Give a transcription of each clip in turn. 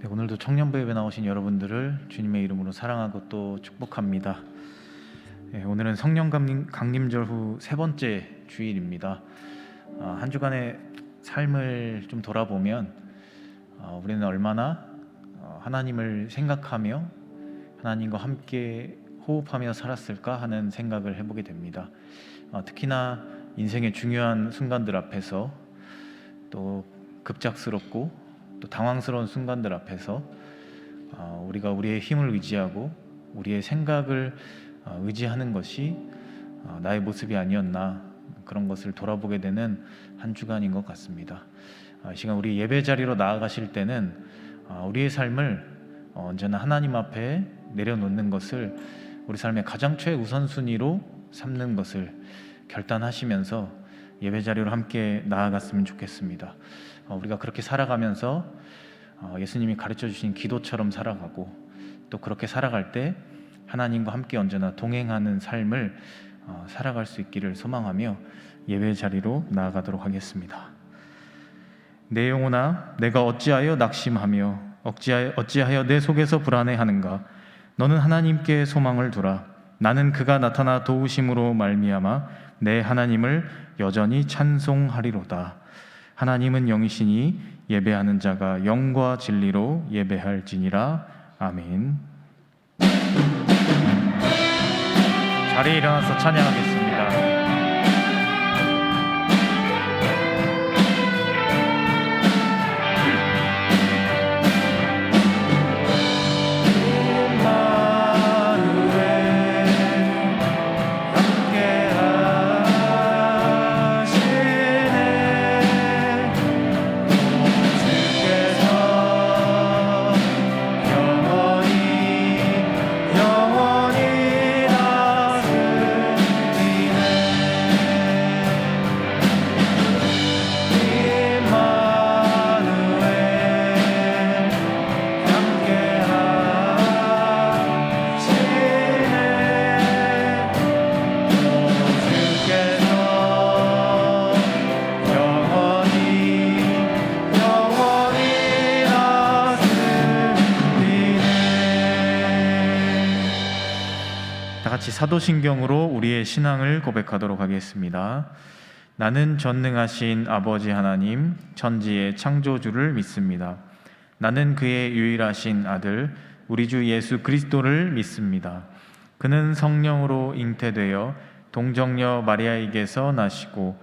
네, 오늘도 청년부 예배 나오신 여러분들을 주님의 이름으로 사랑하고 또 축복합니다. 네, 오늘은 성령 강림절 후 세 번째 주일입니다. 한 주간의 삶을 좀 돌아보면 우리는 얼마나 하나님을 생각하며 하나님과 함께 호흡하며 살았을까 하는 생각을 해보게 됩니다. 특히나 인생의 중요한 순간들 앞에서 또 급작스럽고 또 당황스러운 순간들 앞에서 우리가 우리의 힘을 의지하고 우리의 생각을 의지하는 것이 나의 모습이 아니었나, 그런 것을 돌아보게 되는 한 주간인 것 같습니다. 이 시간 우리 예배 자리로 나아가실 때는 우리의 삶을 언제나 하나님 앞에 내려놓는 것을 우리 삶의 가장 최우선순위로 삼는 것을 결단하시면서 예배 자리로 함께 나아갔으면 좋겠습니다. 우리가 그렇게 살아가면서 예수님이 가르쳐 주신 기도처럼 살아가고, 또 그렇게 살아갈 때 하나님과 함께 언제나 동행하는 삶을 살아갈 수 있기를 소망하며 예배 자리로 나아가도록 하겠습니다. 내 영혼아, 내가 어찌하여 낙심하며 어찌하여 내 속에서 불안해하는가? 너는 하나님께 소망을 두라. 나는 그가 나타나 도우심으로 말미암아 내 하나님을 여전히 찬송하리로다. 하나님은 영이시니 예배하는 자가 영과 진리로 예배할지니라. 아멘. 자리에 일어나서 찬양하겠습니다. 같이 사도신경으로 우리의 신앙을 고백하도록 하겠습니다. 나는 전능하신 아버지 하나님, 천지의 창조주를 믿습니다. 나는 그의 유일하신 아들, 우리 주 예수 그리스도를 믿습니다. 그는 성령으로 잉태되어 동정녀 마리아에게서 나시고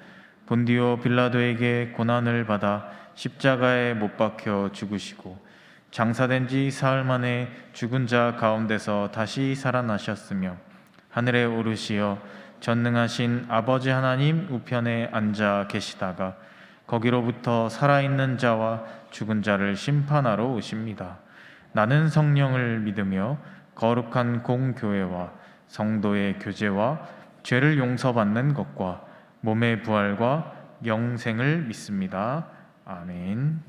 본디오 빌라도에게 고난을 받아 십자가에 못 박혀 죽으시고 장사된 지 사흘 만에 죽은 자 가운데서 다시 살아나셨으며 하늘에 오르시어 전능하신 아버지 하나님 우편에 앉아 계시다가 거기로부터 살아있는 자와 죽은 자를 심판하러 오십니다. 나는 성령을 믿으며 거룩한 공교회와 성도의 교제와 죄를 용서받는 것과 몸의 부활과 영생을 믿습니다. 아멘.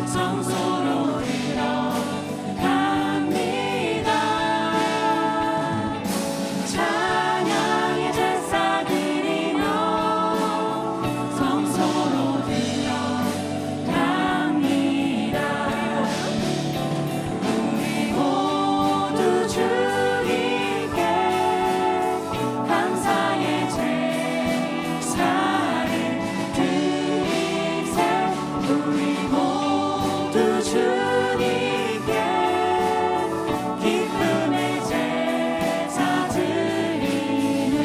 성소로 들어갑니다. 찬양의 제사 드리며 성소로 들어갑니다. 우리 모두 주님께 감사의 제사를 드리세. 우리 모두 주님께 기쁨의 제사 드리네.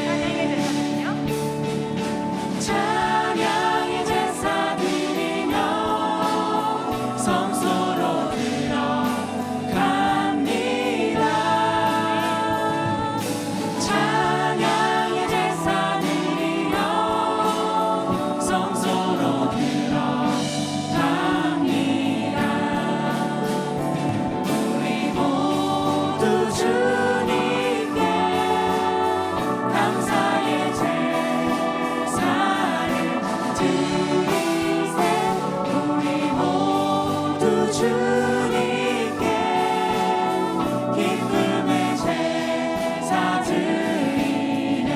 찬양의 제사 드리며 성소로 들어갑니다. 찬양의 제사 드리며 성소로 들어갑니다. 우리 모두 주님께 감사의 제사를 드리세. 우리 모두 주님께 기쁨의 제사 드리네.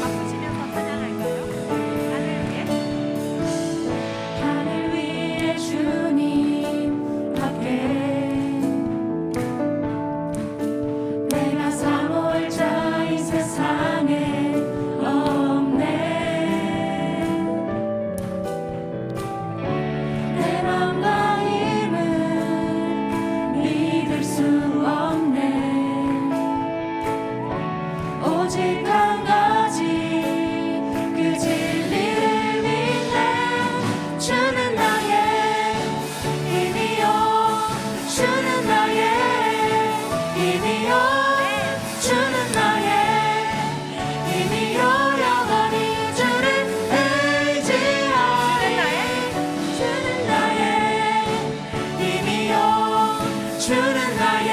박수 치면서 찬양할까요? 하늘 위에 하늘 위에 주님 앞에 내가 사모할 자 이 세상에 없네. 내 맘과 힘은 믿을 수 없네. 오직 한 가지 그 진리를 믿네. 주는 나의 힘이요, 주는 나의 힘이요, 주는 나의 힘이요. 영원히 주를 의지하리. 주는 나의 힘이요, 주는 나의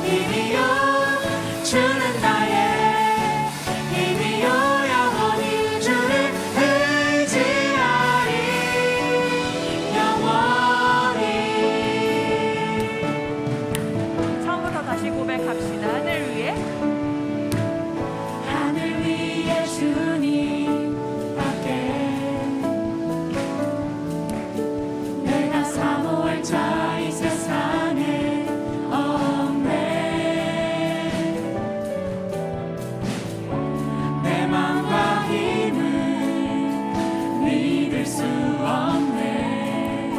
힘이요, 주는 나의 힘이요. 영원히 주를 의지하리. 영원히. 처음부터 다시 고백합시다. 하늘 위에 하늘 위에 주님 앞에 내가 사모할 자 이 세상에 없네. 내 맘과 힘은 믿을 수 없네.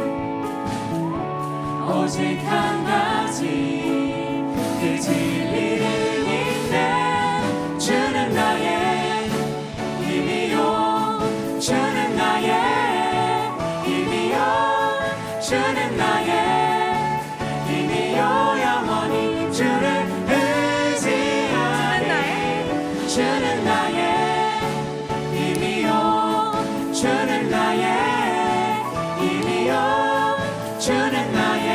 오직 한 가지 그 진리를 믿네. 주는 나의 힘이요, 주는 나의 힘이요, 주는 나의 힘이요. 영원히 주를 의지하리. 주는 나의 힘이요, 주는 나의 힘이요, 주는 나의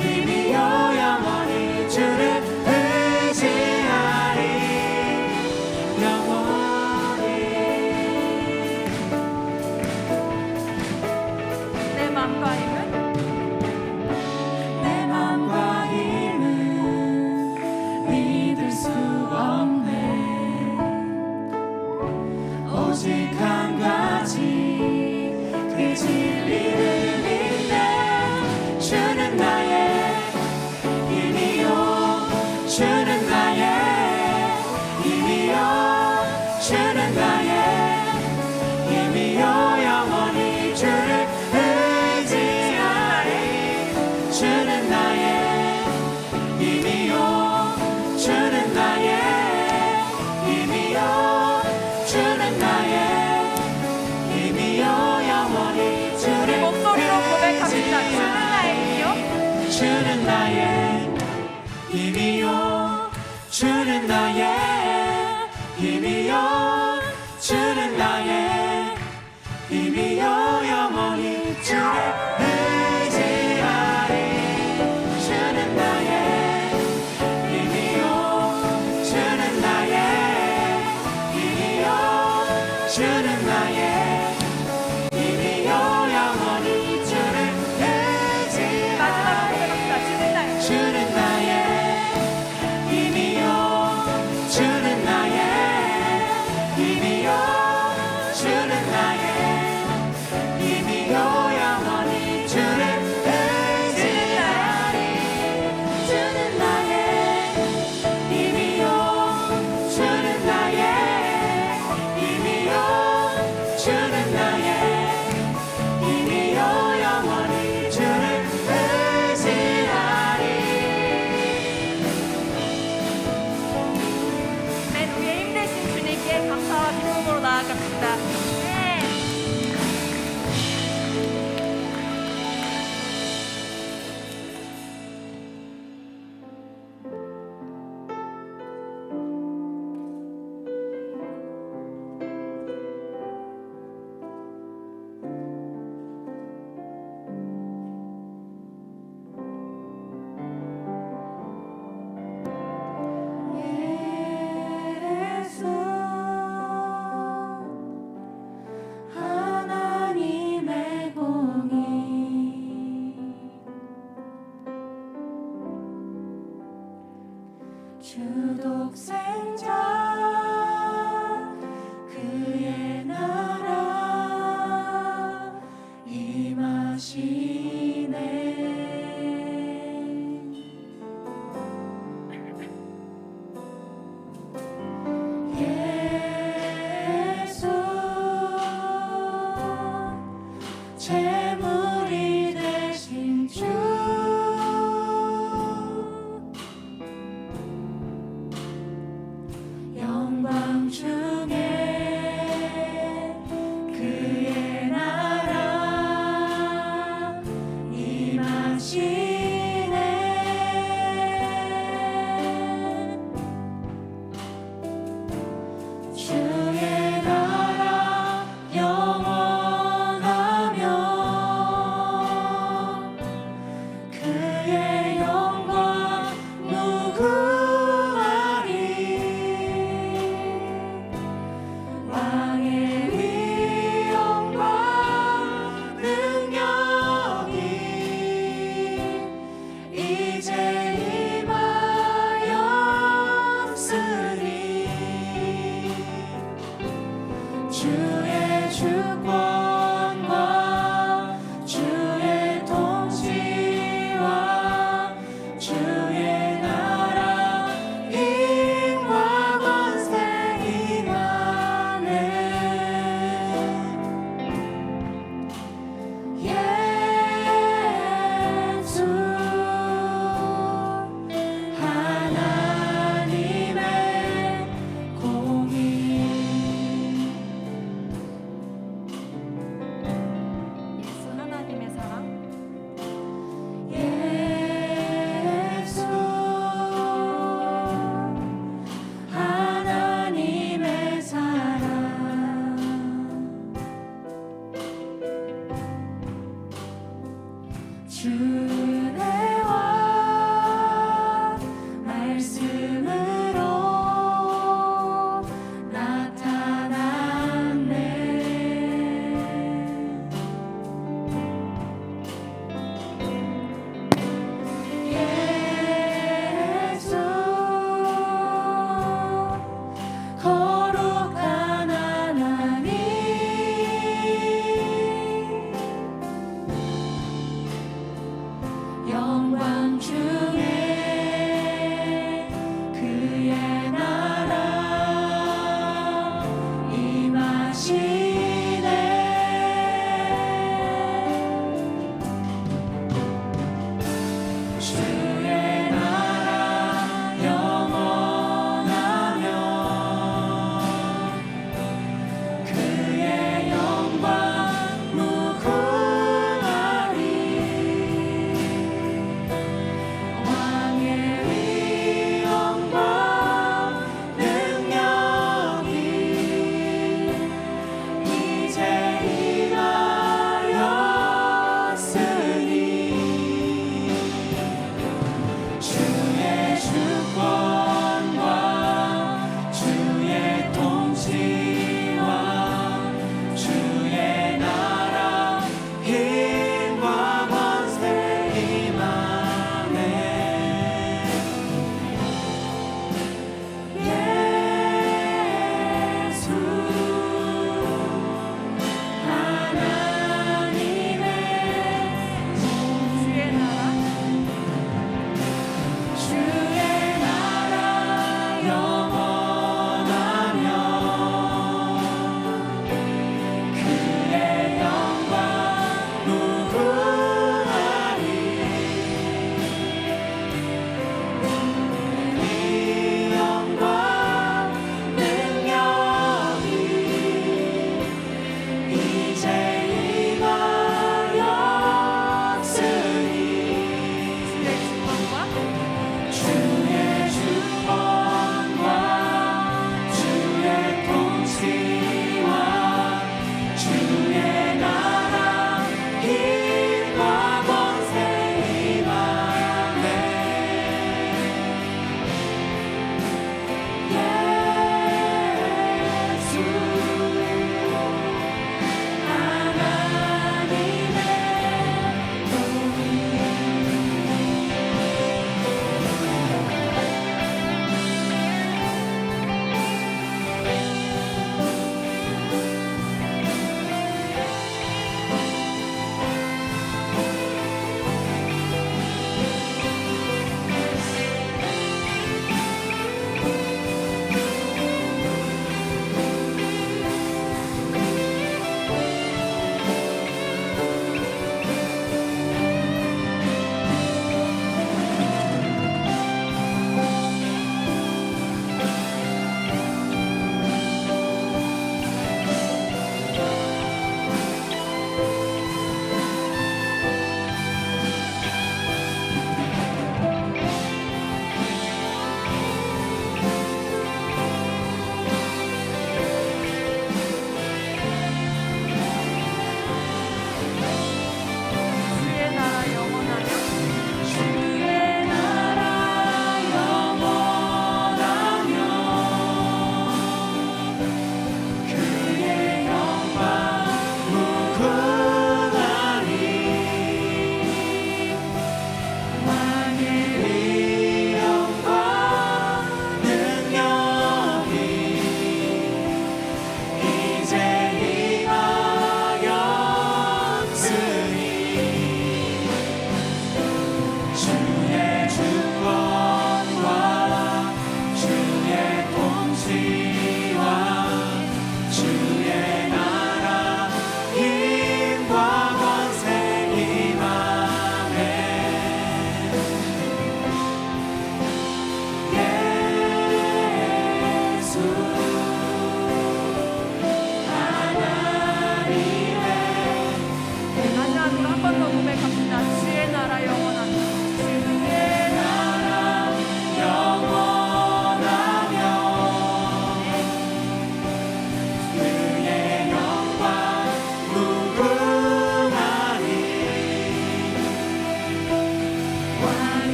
힘이요. 영원히 주를 의지하리. 영원히. 내 맘과 힘은 내 맘과 힘은 믿을 수 없네. 오직 한 가지 그 진리를 믿네. 주는 나의 힘이요, 주는 나의 힘이요, 주는 나의 힘이요. 영원히 주를 의지하리. 주는 나의 힘이요, 주는 나의 주는 나의 힘이요 주는 나의 힘이요 영원히 주를 의지하리 주는 나의 힘이요 주는 나의 힘이요 주는 나의 힘이요 영원히 주를 의지하리 마지막으로 주는 나의 힘이요 주는 나의 힘이요 주는 나의 힘이요 영원히 주를 의지하리 주는 나의 힘이요 주는 나의 힘이요 주는 나의 힘이요 영원히 주를 의지하리 맨 위에 힘내신 주님께 감사와 기쁨으로 나아갑시다. 네. 예수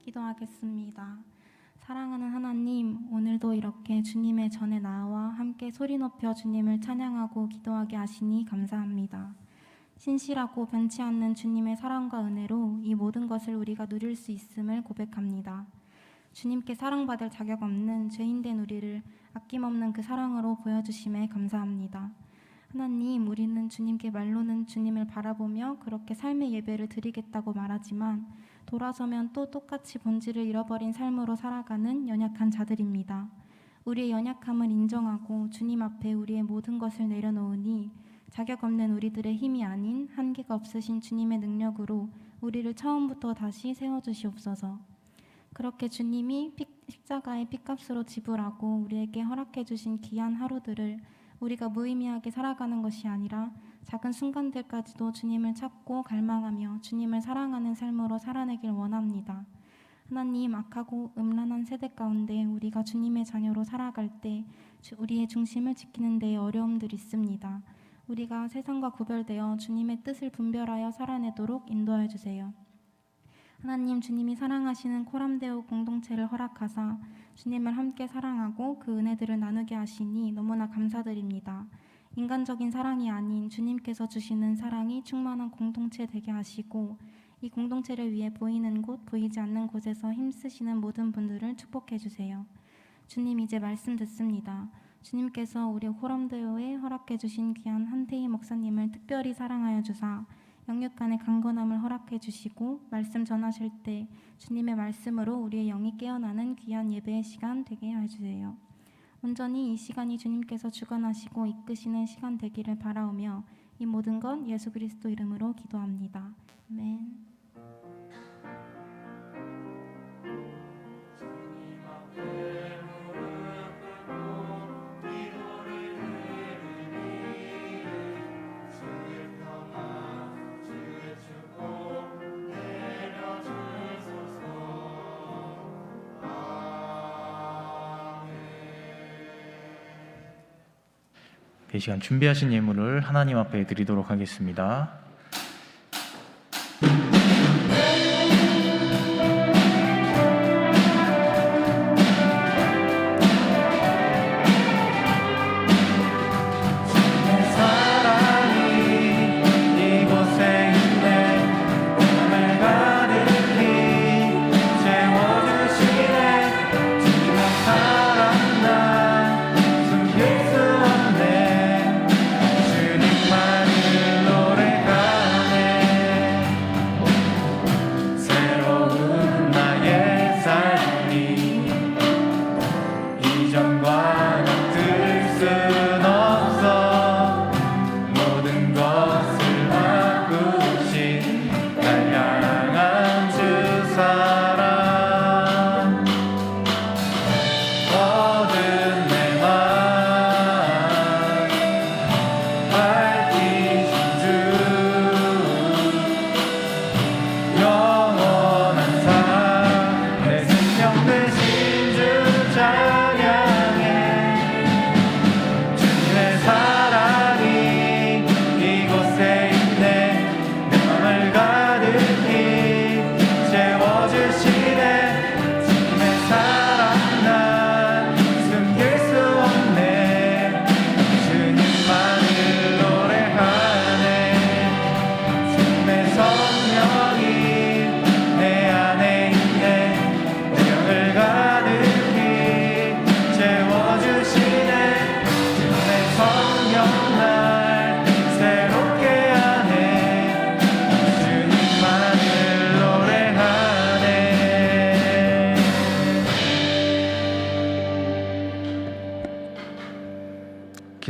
기도하겠습니다. 사랑하는 하나님, 오늘도 이렇게 주님의 전에 나와 함께 소리 높여 주님을 찬양하고 기도하게 하시니 감사합니다. 신실하고 변치 않는 주님의 사랑과 은혜로 이 모든 것을 우리가 누릴 수 있음을 고백합니다. 주님께 사랑받을 자격 없는 죄인된 우리를 아낌없는 그 사랑으로 보여주심에 감사합니다. 하나님, 우리는 주님께 말로는 주님을 바라보며 그렇게 삶의 예배를 드리겠다고 말하지만 돌아서면 또 똑같이 본질을 잃어버린 삶으로 살아가는 연약한 자들입니다. 우리의 연약함을 인정하고 주님 앞에 우리의 모든 것을 내려놓으니 자격 없는 우리들의 힘이 아닌 한계가 없으신 주님의 능력으로 우리를 처음부터 다시 세워주시옵소서. 그렇게 주님이 십자가의 핏값으로 지불하고 우리에게 허락해 주신 귀한 하루들을 우리가 무의미하게 살아가는 것이 아니라 작은 순간들까지도 주님을 찾고 갈망하며 주님을 사랑하는 삶으로 살아내길 원합니다. 하나님, 악하고 음란한 세대 가운데 우리가 주님의 자녀로 살아갈 때 우리의 중심을 지키는 데 어려움들이 있습니다. 우리가 세상과 구별되어 주님의 뜻을 분별하여 살아내도록 인도하여 주세요. 하나님, 주님이 사랑하시는 코람데오 공동체를 허락하사 주님을 함께 사랑하고 그 은혜들을 나누게 하시니 너무나 감사드립니다. 인간적인 사랑이 아닌 주님께서 주시는 사랑이 충만한 공동체 되게 하시고 이 공동체를 위해 보이는 곳, 보이지 않는 곳에서 힘쓰시는 모든 분들을 축복해 주세요. 주님, 이제 말씀 듣습니다. 주님께서 우리 코람데오에 허락해 주신 귀한 한태희 목사님을 특별히 사랑하여 주사 영육간의 강건함을 허락해 주시고 말씀 전하실 때 주님의 말씀으로 우리의 영이 깨어나는 귀한 예배의 시간 되게 해주세요. 온전히 이 시간이 주님께서 주관하시고 이끄시는 시간 되기를 바라오며 이 모든 건 예수 그리스도 이름으로 기도합니다. 아멘. 이 시간 준비하신 예물을 하나님 앞에 드리도록 하겠습니다.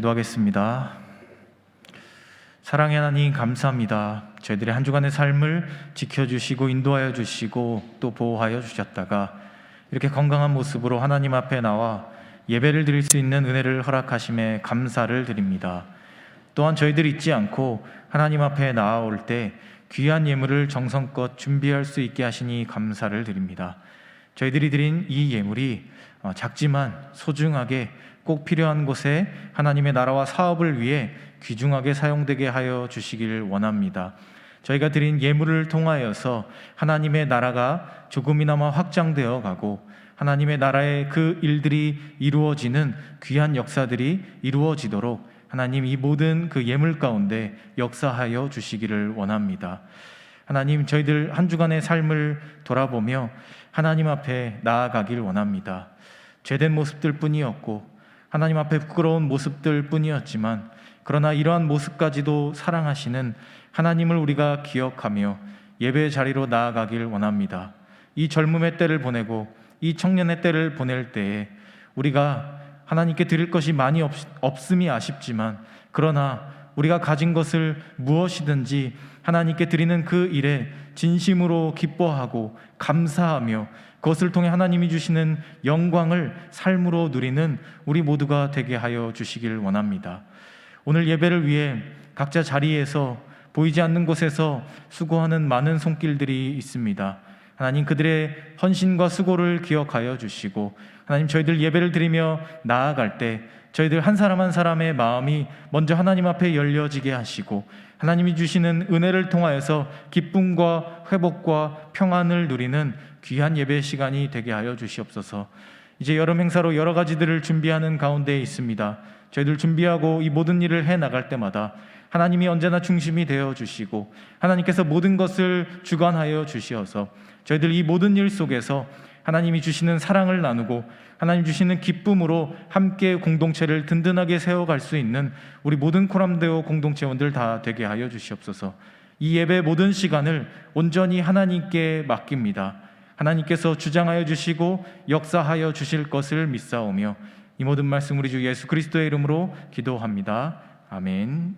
기도하겠습니다. 사랑의 하나님, 감사합니다. 저희들의 한 주간의 삶을 지켜주시고 인도하여 주시고 또 보호하여 주셨다가 이렇게 건강한 모습으로 하나님 앞에 나와 예배를 드릴 수 있는 은혜를 허락하심에 감사를 드립니다. 또한 저희들이 잊지 않고 하나님 앞에 나아올 때 귀한 예물을 정성껏 준비할 수 있게 하시니 감사를 드립니다. 저희들이 드린 이 예물이 작지만 소중하게 꼭 필요한 곳에 하나님의 나라와 사업을 위해 귀중하게 사용되게 하여 주시길 원합니다. 저희가 드린 예물을 통하여서 하나님의 나라가 조금이나마 확장되어 가고 하나님의 나라의 그 일들이 이루어지는 귀한 역사들이 이루어지도록 하나님 이 모든 그 예물 가운데 역사하여 주시기를 원합니다. 하나님, 저희들 한 주간의 삶을 돌아보며 하나님 앞에 나아가길 원합니다. 죄된 모습들 뿐이었고 하나님 앞에 부끄러운 모습들 뿐이었지만, 그러나 이러한 모습까지도 사랑하시는 하나님을 우리가 기억하며 예배 자리로 나아가길 원합니다. 이 젊음의 때를 보내고 이 청년의 때를 보낼 때에 우리가 하나님께 드릴 것이 많이 없음이 아쉽지만, 그러나 우리가 가진 것을 무엇이든지 하나님께 드리는 그 일에 진심으로 기뻐하고 감사하며 그것을 통해 하나님이 주시는 영광을 삶으로 누리는 우리 모두가 되게 하여 주시길 원합니다. 오늘 예배를 위해 각자 자리에서 보이지 않는 곳에서 수고하는 많은 손길들이 있습니다. 하나님, 그들의 헌신과 수고를 기억하여 주시고, 하나님, 저희들 예배를 드리며 나아갈 때 저희들 한 사람 한 사람의 마음이 먼저 하나님 앞에 열려지게 하시고, 하나님이 주시는 은혜를 통하여서 기쁨과 회복과 평안을 누리는 귀한 예배 시간이 되게 하여 주시옵소서. 이제 여름 행사로 여러 가지들을 준비하는 가운데 있습니다. 저희들 준비하고 이 모든 일을 해 나갈 때마다 하나님이 언제나 중심이 되어 주시고 하나님께서 모든 것을 주관하여 주시어서 저희들 이 모든 일 속에서 하나님이 주시는 사랑을 나누고 하나님 주시는 기쁨으로 함께 공동체를 든든하게 세워갈 수 있는 우리 모든 코람데오 공동체원들 다 되게 하여 주시옵소서. 이 예배 모든 시간을 온전히 하나님께 맡깁니다. 하나님께서 주장하여 주시고 역사하여 주실 것을 믿사오며 이 모든 말씀 우리 주 예수 그리스도의 이름으로 기도합니다. 아멘.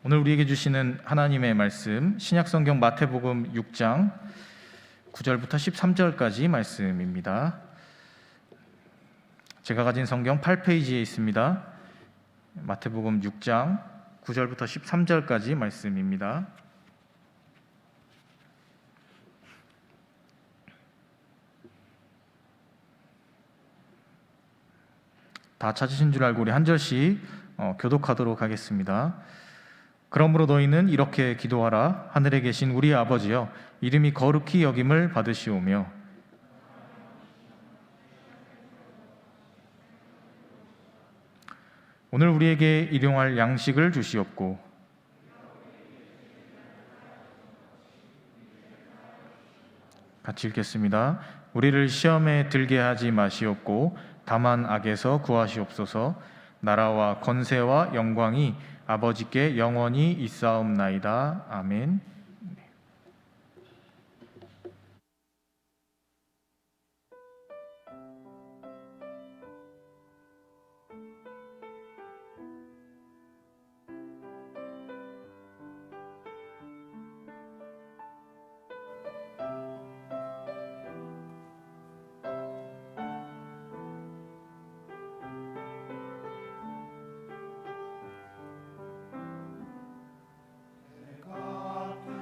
오늘 우리에게 주시는 하나님의 말씀, 신약성경 마태복음 6장 9절부터 13절까지 말씀입니다. 제가 가진 성경 8페이지에 있습니다. 마태복음 6장 9절부터 13절까지 말씀입니다. 다 찾으신 줄 알고 우리 한 절씩 교독하도록 하겠습니다. 그러므로 너희는 이렇게 기도하라. 하늘에 계신 우리 아버지여, 이름이 거룩히 여김을 받으시오며 오늘 우리에게 일용할 양식을 주시옵고 같이 읽겠습니다. 우리를 시험에 들게 하지 마시옵고 다만 악에서 구하시옵소서. 나라와 권세와 영광이 아버지께 영원히 있사옵나이다. 아멘. 같은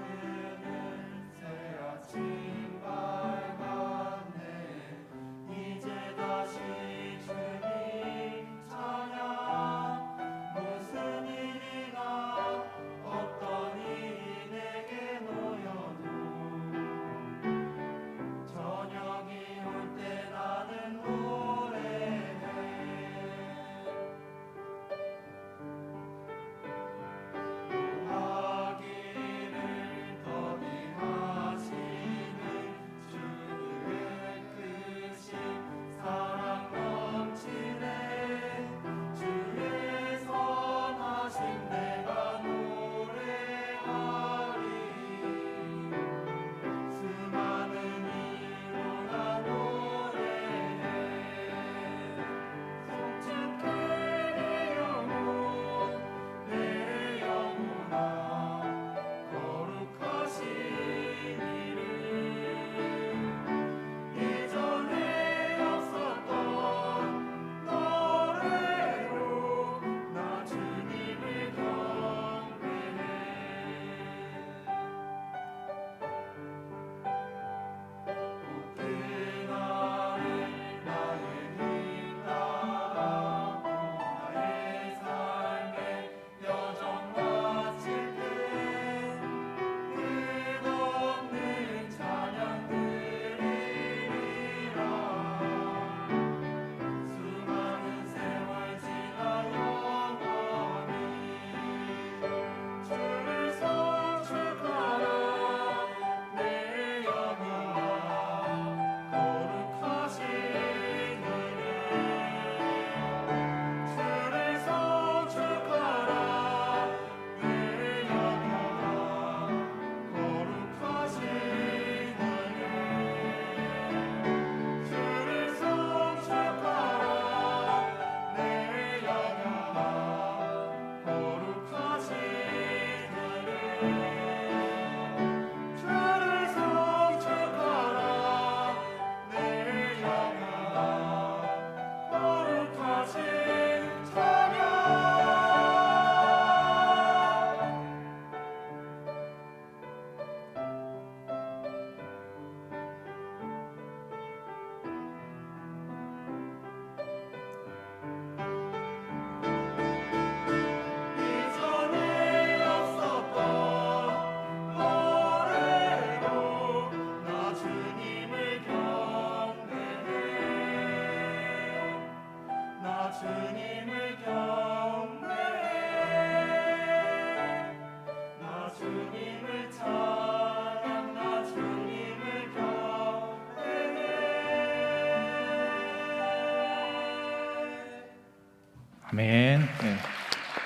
아멘. 네,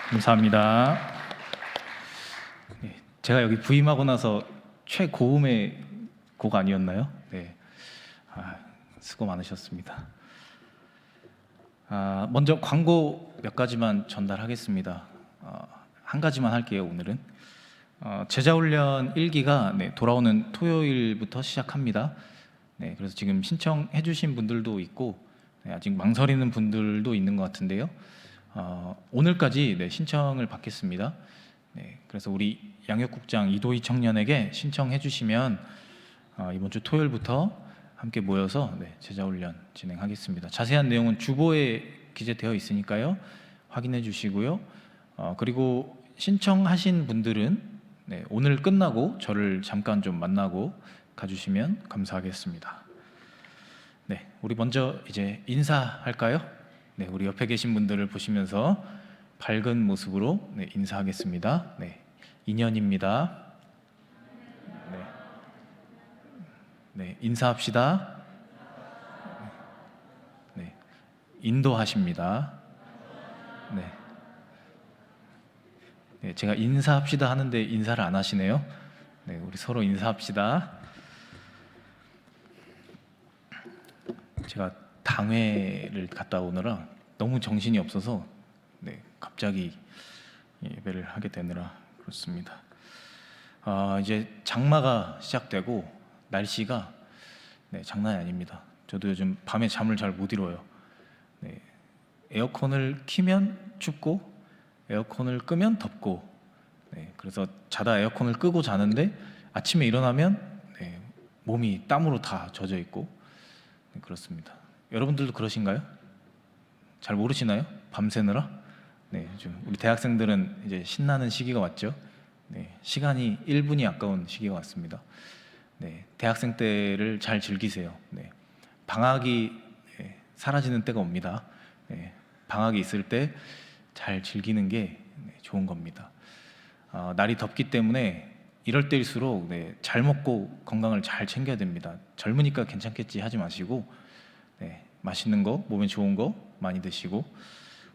감사합니다. 네, 제가 여기 부임하고 나서 최고음의 곡 아니었나요? 네, 수고 많으셨습니다. 먼저 광고 몇 가지만 전달하겠습니다. 한 가지만 할게요. 오늘은 제자훈련 1기가 돌아오는 토요일부터 시작합니다. 네, 그래서 지금 신청해 주신 분들도 있고 아직 망설이는 분들도 있는 것 같은데요. 오늘까지 신청을 받겠습니다. 네, 그래서 우리 양육국장 이도희 청년에게 신청해 주시면 이번 주 토요일부터 함께 모여서 제자훈련 진행하겠습니다. 자세한 내용은 주보에 기재되어 있으니까요. 확인해 주시고요. 그리고 신청하신 분들은 오늘 끝나고 저를 잠깐 좀 만나고 가주시면 감사하겠습니다. 네, 우리 먼저 이제 인사할까요? 네, 우리 옆에 계신 분들을 보시면서 밝은 모습으로 인사하겠습니다. 네, 인연입니다. 네, 인사합시다. 네, 인도하십니다. 네. 네, 제가 인사합시다 하는데 인사를 안 하시네요. 네, 우리 서로 인사합시다. 제가 당회를 갔다 오느라 너무 정신이 없어서 갑자기 예배를 하게 되느라 그렇습니다. 이제 장마가 시작되고 날씨가 장난이 아닙니다. 저도 요즘 밤에 잠을 잘 못 이뤄요. 에어컨을 키면 춥고 에어컨을 끄면 덥고 그래서 자다 에어컨을 끄고 자는데 아침에 일어나면 몸이 땀으로 다 젖어 있고 그렇습니다. 여러분들도 그러신가요? 잘 모르시나요? 밤새느라? 좀 우리 대학생들은 이제 신나는 시기가 왔죠. 시간이 1분이 아까운 시기가 왔습니다. 대학생 때를 잘 즐기세요. 방학이 사라지는 때가 옵니다. 방학이 있을 때 잘 즐기는 게 좋은 겁니다. 날이 덥기 때문에 이럴 때일수록 잘 먹고 건강을 잘 챙겨야 됩니다. 젊으니까 괜찮겠지 하지 마시고 맛있는 거, 몸에 좋은 거 많이 드시고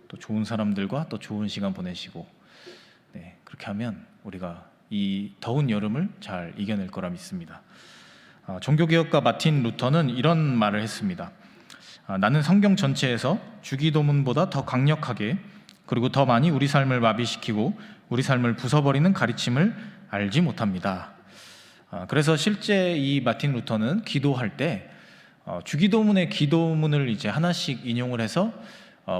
또 좋은 사람들과 또 좋은 시간 보내시고 그렇게 하면 우리가 이 더운 여름을 잘 이겨낼 거라 믿습니다. 종교개혁가 마틴 루터는 이런 말을 했습니다. 나는 성경 전체에서 주기도문보다 더 강력하게 그리고 더 많이 우리 삶을 마비시키고 우리 삶을 부숴버리는 가르침을 알지 못합니다. 그래서 실제 이 마틴 루터는 기도할 때 주기도문의 기도문을 이제 하나씩 인용을 해서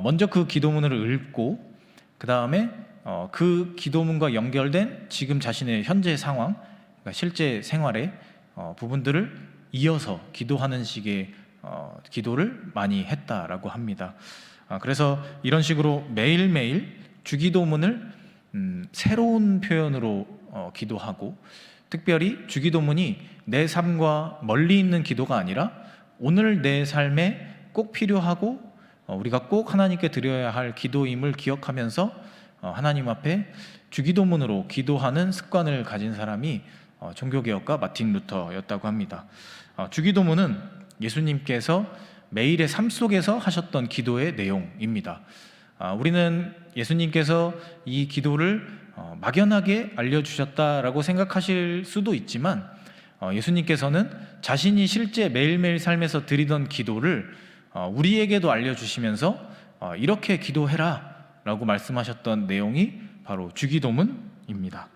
먼저 그 기도문을 읽고 그 다음에 그 기도문과 연결된 지금 자신의 현재 상황, 그러니까 실제 생활의 부분들을 이어서 기도하는 식의 기도를 많이 했다라고 합니다. 그래서 이런 식으로 매일매일 주기도문을 새로운 표현으로 기도하고 특별히 주기도문이 내 삶과 멀리 있는 기도가 아니라 오늘 내 삶에 꼭 필요하고 우리가 꼭 하나님께 드려야 할 기도임을 기억하면서 하나님 앞에 주기도문으로 기도하는 습관을 가진 사람이 종교개혁가 마틴 루터였다고 합니다. 주기도문은 예수님께서 매일의 삶 속에서 하셨던 기도의 내용입니다. 우리는 예수님께서 이 기도를 막연하게 알려주셨다라고 생각하실 수도 있지만 예수님께서는 자신이 실제 매일매일 삶에서 드리던 기도를 우리에게도 알려주시면서 이렇게 기도해라 라고 말씀하셨던 내용이 바로 주기도문입니다.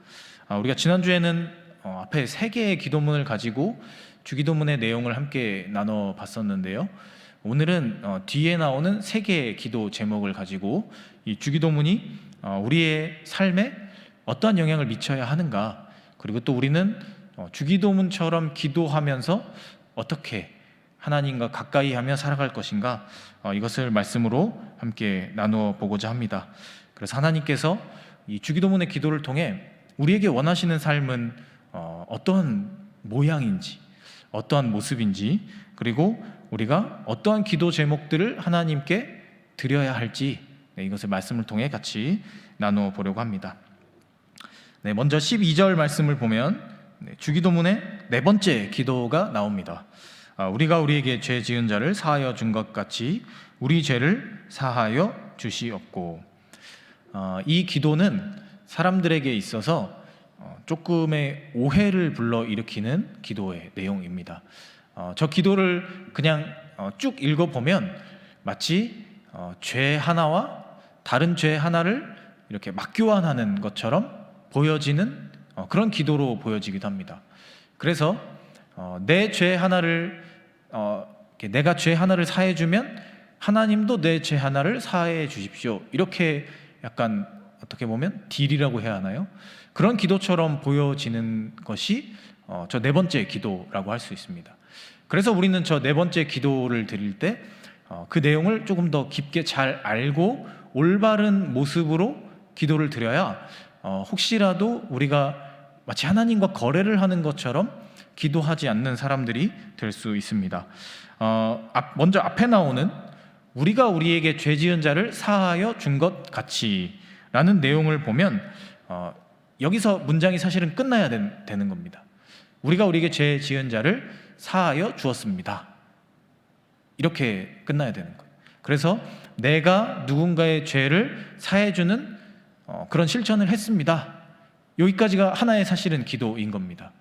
우리가 지난주에는 앞에 3개의 기도문을 가지고 주기도문의 내용을 함께 나눠봤었는데요. 오늘은 뒤에 나오는 3개의 기도 제목을 가지고 이 주기도문이 우리의 삶에 어떠한 영향을 미쳐야 하는가, 그리고 또 우리는 주기도문처럼 기도하면서 어떻게 하나님과 가까이 하며 살아갈 것인가, 이것을 말씀으로 함께 나누어 보고자 합니다. 그래서 하나님께서 이 주기도문의 기도를 통해 우리에게 원하시는 삶은 어떠한 모양인지, 어떠한 모습인지, 그리고 우리가 어떠한 기도 제목들을 하나님께 드려야 할지 이것을 말씀을 통해 같이 나누어 보려고 합니다. 먼저 12절 말씀을 보면 주기도문의 4번째 기도가 나옵니다. 우리가 우리에게 죄 지은 자를 사하여 준 것 같이 우리 죄를 사하여 주시옵고. 이 기도는 사람들에게 있어서 조금의 오해를 불러일으키는 기도의 내용입니다. 저 기도를 그냥 쭉 읽어보면 마치 죄 하나와 다른 죄 하나를 이렇게 맞교환하는 것처럼 보여지는 그런 기도로 보여지기도 합니다. 그래서 내 죄 하나를 내가 죄 하나를 사해 주면 하나님도 내 죄 하나를 사해 주십시오. 이렇게 약간 어떻게 보면 딜이라고 해야 하나요? 그런 기도처럼 보여지는 것이 저 네 번째 기도라고 할 수 있습니다. 그래서 우리는 저 네 번째 기도를 드릴 때 그 내용을 조금 더 깊게 잘 알고 올바른 모습으로 기도를 드려야 혹시라도 우리가 마치 하나님과 거래를 하는 것처럼 기도하지 않는 사람들이 될 수 있습니다. 먼저 앞에 나오는 우리가 우리에게 죄 지은 자를 사하여 준 것 같이 라는 내용을 보면 여기서 문장이 사실은 끝나야 되는 겁니다. 우리가 우리에게 죄 지은 자를 사하여 주었습니다. 이렇게 끝나야 되는 거예요. 그래서 내가 누군가의 죄를 사해주는 그런 실천을 했습니다. 여기까지가 하나의 사실은 기도인 겁니다.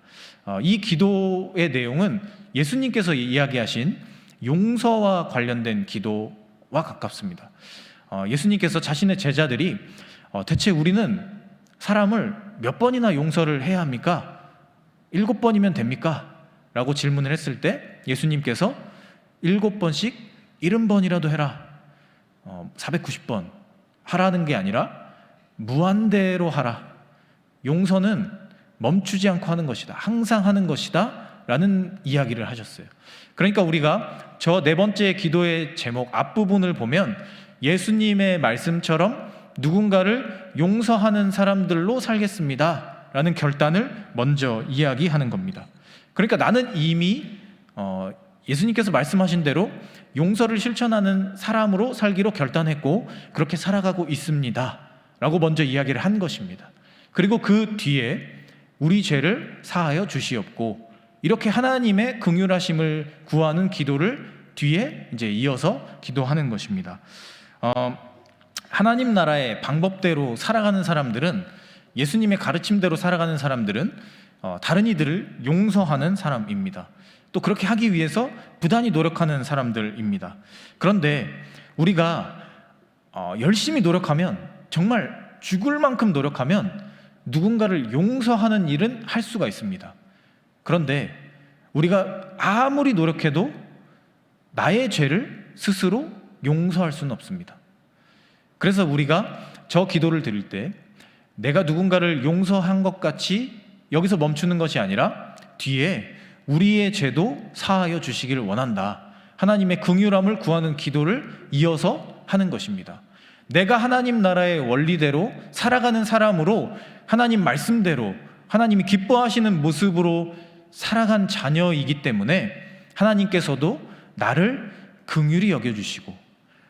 이 기도의 내용은 예수님께서 이야기하신 용서와 관련된 기도와 가깝습니다. 예수님께서 자신의 제자들이 대체 우리는 사람을 몇 번이나 용서를 해야 합니까? 7번이면 됩니까? 라고 질문을 했을 때 예수님께서 7번씩 70번이라도 해라, 490번 하라는 게 아니라 무한대로 하라. 용서는 멈추지 않고 하는 것이다, 항상 하는 것이다 라는 이야기를 하셨어요. 그러니까 우리가 저 네 번째 기도의 제목 앞부분을 보면 예수님의 말씀처럼 누군가를 용서하는 사람들로 살겠습니다 라는 결단을 먼저 이야기하는 겁니다. 그러니까 나는 이미 예수님께서 말씀하신 대로 용서를 실천하는 사람으로 살기로 결단했고 그렇게 살아가고 있습니다 라고 먼저 이야기를 한 것입니다. 그리고 그 뒤에 우리 죄를 사하여 주시옵고, 이렇게 하나님의 긍휼하심을 구하는 기도를 뒤에 이제 이어서 기도하는 것입니다. 하나님 나라의 방법대로 살아가는 사람들은, 예수님의 가르침대로 살아가는 사람들은 다른 이들을 용서하는 사람입니다. 또 그렇게 하기 위해서 부단히 노력하는 사람들입니다. 그런데 우리가 열심히 노력하면, 정말 죽을 만큼 노력하면 누군가를 용서하는 일은 할 수가 있습니다. 그런데 우리가 아무리 노력해도 나의 죄를 스스로 용서할 수는 없습니다. 그래서 우리가 저 기도를 드릴 때 내가 누군가를 용서한 것 같이 여기서 멈추는 것이 아니라 뒤에 우리의 죄도 사하여 주시기를 원한다, 하나님의 긍휼함을 구하는 기도를 이어서 하는 것입니다. 내가 하나님 나라의 원리대로 살아가는 사람으로, 하나님 말씀대로 하나님이 기뻐하시는 모습으로 살아간 자녀이기 때문에 하나님께서도 나를 긍휼히 여겨주시고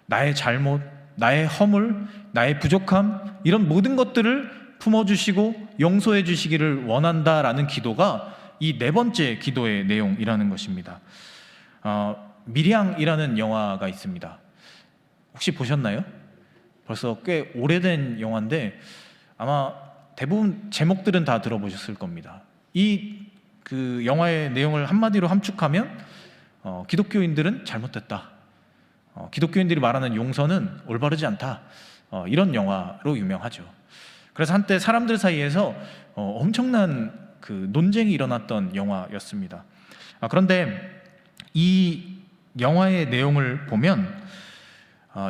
나의 잘못, 나의 허물, 나의 부족함, 이런 모든 것들을 품어주시고 용서해 주시기를 원한다라는 기도가 이 네 번째 기도의 내용이라는 것입니다. 밀양이라는 영화가 있습니다. 혹시 보셨나요? 벌써 꽤 오래된 영화인데 아마 대부분 제목들은 다 들어보셨을 겁니다. 그 영화의 내용을 한마디로 함축하면 기독교인들은 잘못됐다, 기독교인들이 말하는 용서는 올바르지 않다, 이런 영화로 유명하죠. 그래서 한때 사람들 사이에서 엄청난 그 논쟁이 일어났던 영화였습니다. 그런데 이 영화의 내용을 보면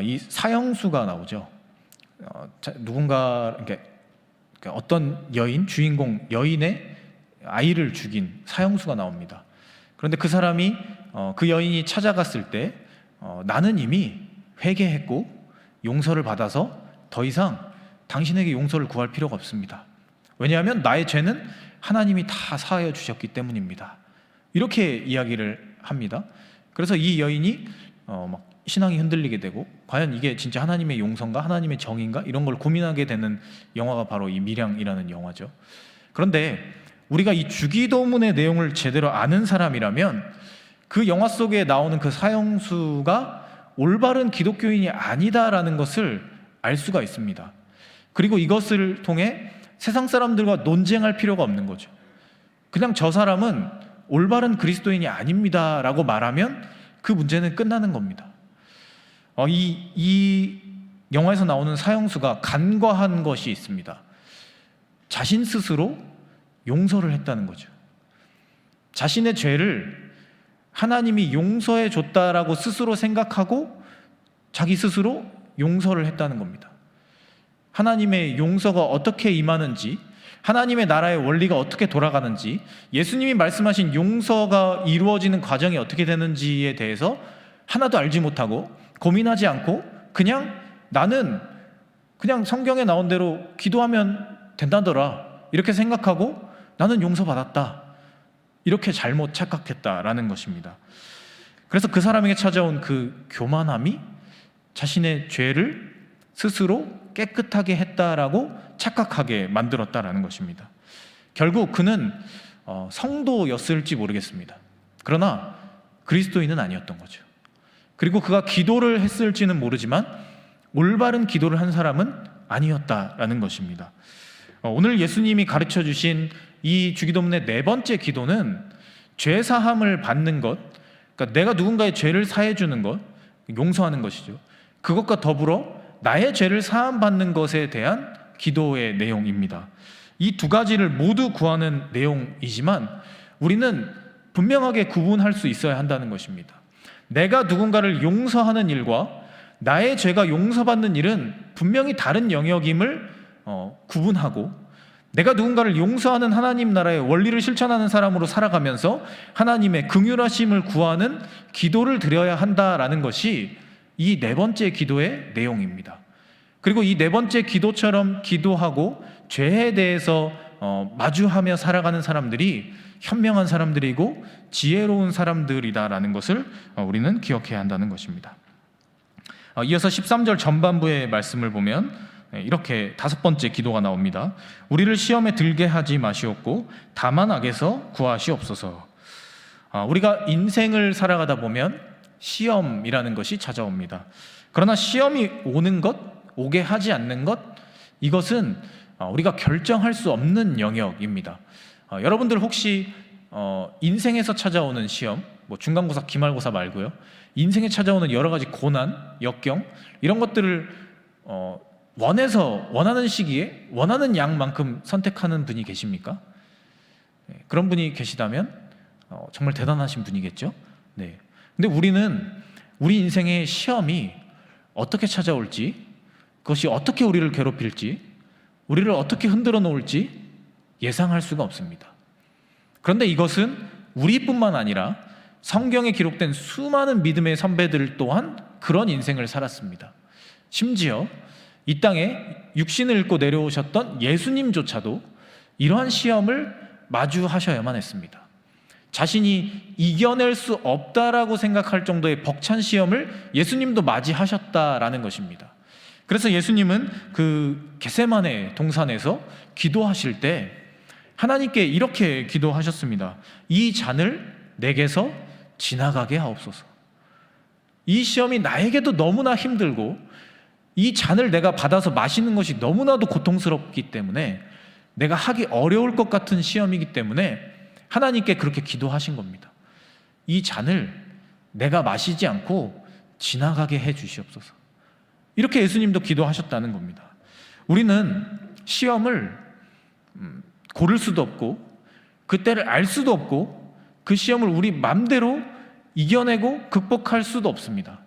이 사형수가 나오죠. 누군가 이렇게 어떤 여인, 주인공 여인의 아이를 죽인 사형수가 나옵니다. 그런데 그 사람이 그 여인이 찾아갔을 때 나는 이미 회개했고 용서를 받아서 더 이상 당신에게 용서를 구할 필요가 없습니다. 왜냐하면 나의 죄는 하나님이 다 사하여 주셨기 때문입니다. 이렇게 이야기를 합니다. 그래서 이 여인이 막 신앙이 흔들리게 되고 과연 이게 진짜 하나님의 용서인가, 하나님의 정인가, 이런 걸 고민하게 되는 영화가 바로 이 밀양이라는 영화죠. 그런데 우리가 이 주기도문의 내용을 제대로 아는 사람이라면 그 영화 속에 나오는 그 사형수가 올바른 기독교인이 아니다라는 것을 알 수가 있습니다. 그리고 이것을 통해 세상 사람들과 논쟁할 필요가 없는 거죠. 그냥 저 사람은 올바른 그리스도인이 아닙니다 라고 말하면 그 문제는 끝나는 겁니다. 이 영화에서 나오는 사형수가 간과한 것이 있습니다. 자신 스스로 용서를 했다는 거죠. 자신의 죄를 하나님이 용서해 줬다라고 스스로 생각하고 자기 스스로 용서를 했다는 겁니다. 하나님의 용서가 어떻게 임하는지, 하나님의 나라의 원리가 어떻게 돌아가는지, 예수님이 말씀하신 용서가 이루어지는 과정이 어떻게 되는지에 대해서 하나도 알지 못하고 고민하지 않고 나는 그냥 성경에 나온 대로 기도하면 된다더라 이렇게 생각하고 나는 용서받았다 이렇게 잘못 착각했다라는 것입니다. 그래서 그 사람에게 찾아온 그 교만함이 자신의 죄를 스스로 깨끗하게 했다라고 착각하게 만들었다라는 것입니다. 결국 그는 성도였을지 모르겠습니다. 그러나 그리스도인은 아니었던 거죠. 그리고 그가 기도를 했을지는 모르지만 올바른 기도를 한 사람은 아니었다라는 것입니다. 오늘 예수님이 가르쳐 주신 이 주기도문의 네 번째 기도는 죄 사함을 받는 것, 그러니까 내가 누군가의 죄를 사해 주는 것, 용서하는 것이죠. 그것과 더불어 나의 죄를 사함 받는 것에 대한 기도의 내용입니다. 이 두 가지를 모두 구하는 내용이지만 우리는 분명하게 구분할 수 있어야 한다는 것입니다. 내가 누군가를 용서하는 일과 나의 죄가 용서받는 일은 분명히 다른 영역임을 구분하고, 내가 누군가를 용서하는 하나님 나라의 원리를 실천하는 사람으로 살아가면서 하나님의 긍휼하심을 구하는 기도를 드려야 한다라는 것이 이 네 번째 기도의 내용입니다. 그리고 이 네 번째 기도처럼 기도하고 죄에 대해서 마주하며 살아가는 사람들이 현명한 사람들이고 지혜로운 사람들이다라는 것을 우리는 기억해야 한다는 것입니다. 이어서 13절 전반부의 말씀을 보면 이렇게 다섯 번째 기도가 나옵니다. 우리를 시험에 들게 하지 마시옵고 다만 악에서 구하시옵소서. 우리가 인생을 살아가다 보면 시험이라는 것이 찾아옵니다. 그러나 시험이 오는 것, 오게 하지 않는 것, 이것은 우리가 결정할 수 없는 영역입니다. 여러분들 혹시 인생에서 찾아오는 시험, 중간고사, 기말고사 말고요, 인생에 찾아오는 여러 가지 고난, 역경, 이런 것들을 원하는 시기에 원하는 양만큼 선택하는 분이 계십니까? 그런 분이 계시다면 정말 대단하신 분이겠죠? 네. 근데 우리는 우리 인생의 시험이 어떻게 찾아올지, 그것이 어떻게 우리를 괴롭힐지, 우리를 어떻게 흔들어 놓을지 예상할 수가 없습니다. 그런데 이것은 우리뿐만 아니라 성경에 기록된 수많은 믿음의 선배들 또한 그런 인생을 살았습니다. 심지어 이 땅에 육신을 입고 내려오셨던 예수님조차도 이러한 시험을 마주하셔야만 했습니다. 자신이 이겨낼 수 없다라고 생각할 정도의 벅찬 시험을 예수님도 맞이하셨다라는 것입니다. 그래서 예수님은 그 겟세마네 동산에서 기도하실 때 하나님께 이렇게 기도하셨습니다. 이 잔을 내게서 지나가게 하옵소서. 이 시험이 나에게도 너무나 힘들고 이 잔을 내가 받아서 마시는 것이 너무나도 고통스럽기 때문에, 내가 하기 어려울 것 같은 시험이기 때문에 하나님께 그렇게 기도하신 겁니다. 이 잔을 내가 마시지 않고 지나가게 해 주시옵소서. 이렇게 예수님도 기도하셨다는 겁니다. 우리는 시험을 고를 수도 없고 그 때를 알 수도 없고 그 시험을 우리 맘대로 이겨내고 극복할 수도 없습니다.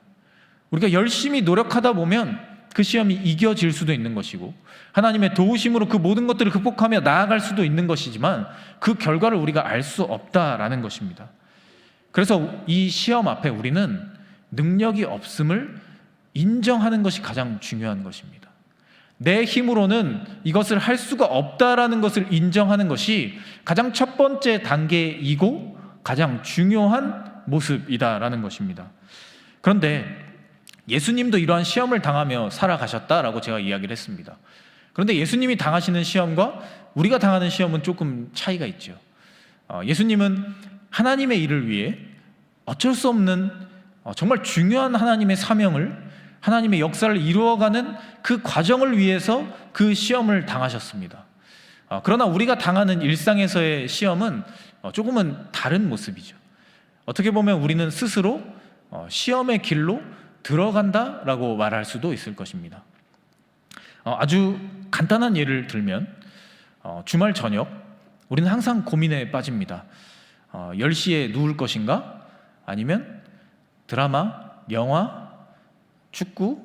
우리가 열심히 노력하다 보면 그 시험이 이겨질 수도 있는 것이고 하나님의 도우심으로 그 모든 것들을 극복하며 나아갈 수도 있는 것이지만 그 결과를 우리가 알 수 없다라는 것입니다. 그래서 이 시험 앞에 우리는 능력이 없음을 인정하는 것이 가장 중요한 것입니다. 내 힘으로는 이것을 할 수가 없다라는 것을 인정하는 것이 가장 첫 번째 단계이고 가장 중요한 모습이다라는 것입니다. 그런데 예수님도 이러한 시험을 당하며 살아가셨다라고 제가 이야기를 했습니다. 그런데 예수님이 당하시는 시험과 우리가 당하는 시험은 조금 차이가 있죠. 예수님은 하나님의 일을 위해 어쩔 수 없는 정말 중요한 하나님의 사명을, 하나님의 역사를 이루어가는 그 과정을 위해서 그 시험을 당하셨습니다. 그러나 우리가 당하는 일상에서의 시험은 조금은 다른 모습이죠. 어떻게 보면 우리는 스스로 시험의 길로 들어간다라고 말할 수도 있을 것입니다. 아주 간단한 예를 들면 주말 저녁 우리는 항상 고민에 빠집니다. 10시에 누울 것인가? 아니면 드라마, 영화, 축구,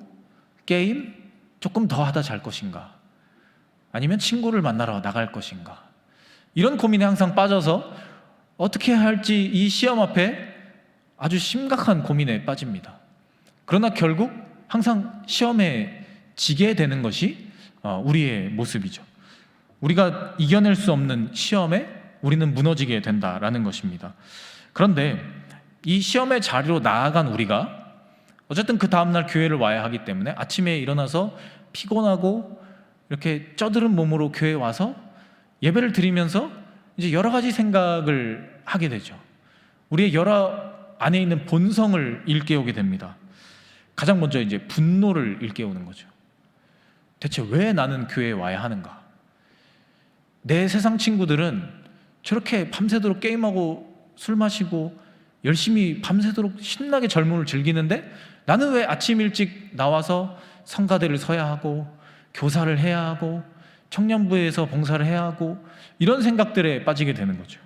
게임 조금 더 하다 잘 것인가? 아니면 친구를 만나러 나갈 것인가? 이런 고민에 항상 빠져서 어떻게 해야 할지 이 시험 앞에 아주 심각한 고민에 빠집니다. 그러나 결국 항상 시험에 지게 되는 것이 우리의 모습이죠. 우리가 이겨낼 수 없는 시험에 우리는 무너지게 된다라는 것입니다. 그런데 이 시험의 자리로 나아간 우리가 어쨌든 그 다음날 교회를 와야 하기 때문에 아침에 일어나서 피곤하고 이렇게 쪄들은 몸으로 교회에 와서 예배를 드리면서 이제 여러 가지 생각을 하게 되죠. 우리의 여러 안에 있는 본성을 일깨우게 됩니다. 가장 먼저 이제 분노를 일깨우는 거죠. 대체 왜 나는 교회에 와야 하는가? 내 세상 친구들은 저렇게 밤새도록 게임하고 술 마시고 열심히 밤새도록 신나게 젊음을 즐기는데 나는 왜 아침 일찍 나와서 성가대를 서야 하고 교사를 해야 하고 청년부에서 봉사를 해야 하고 이런 생각들에 빠지게 되는 거죠.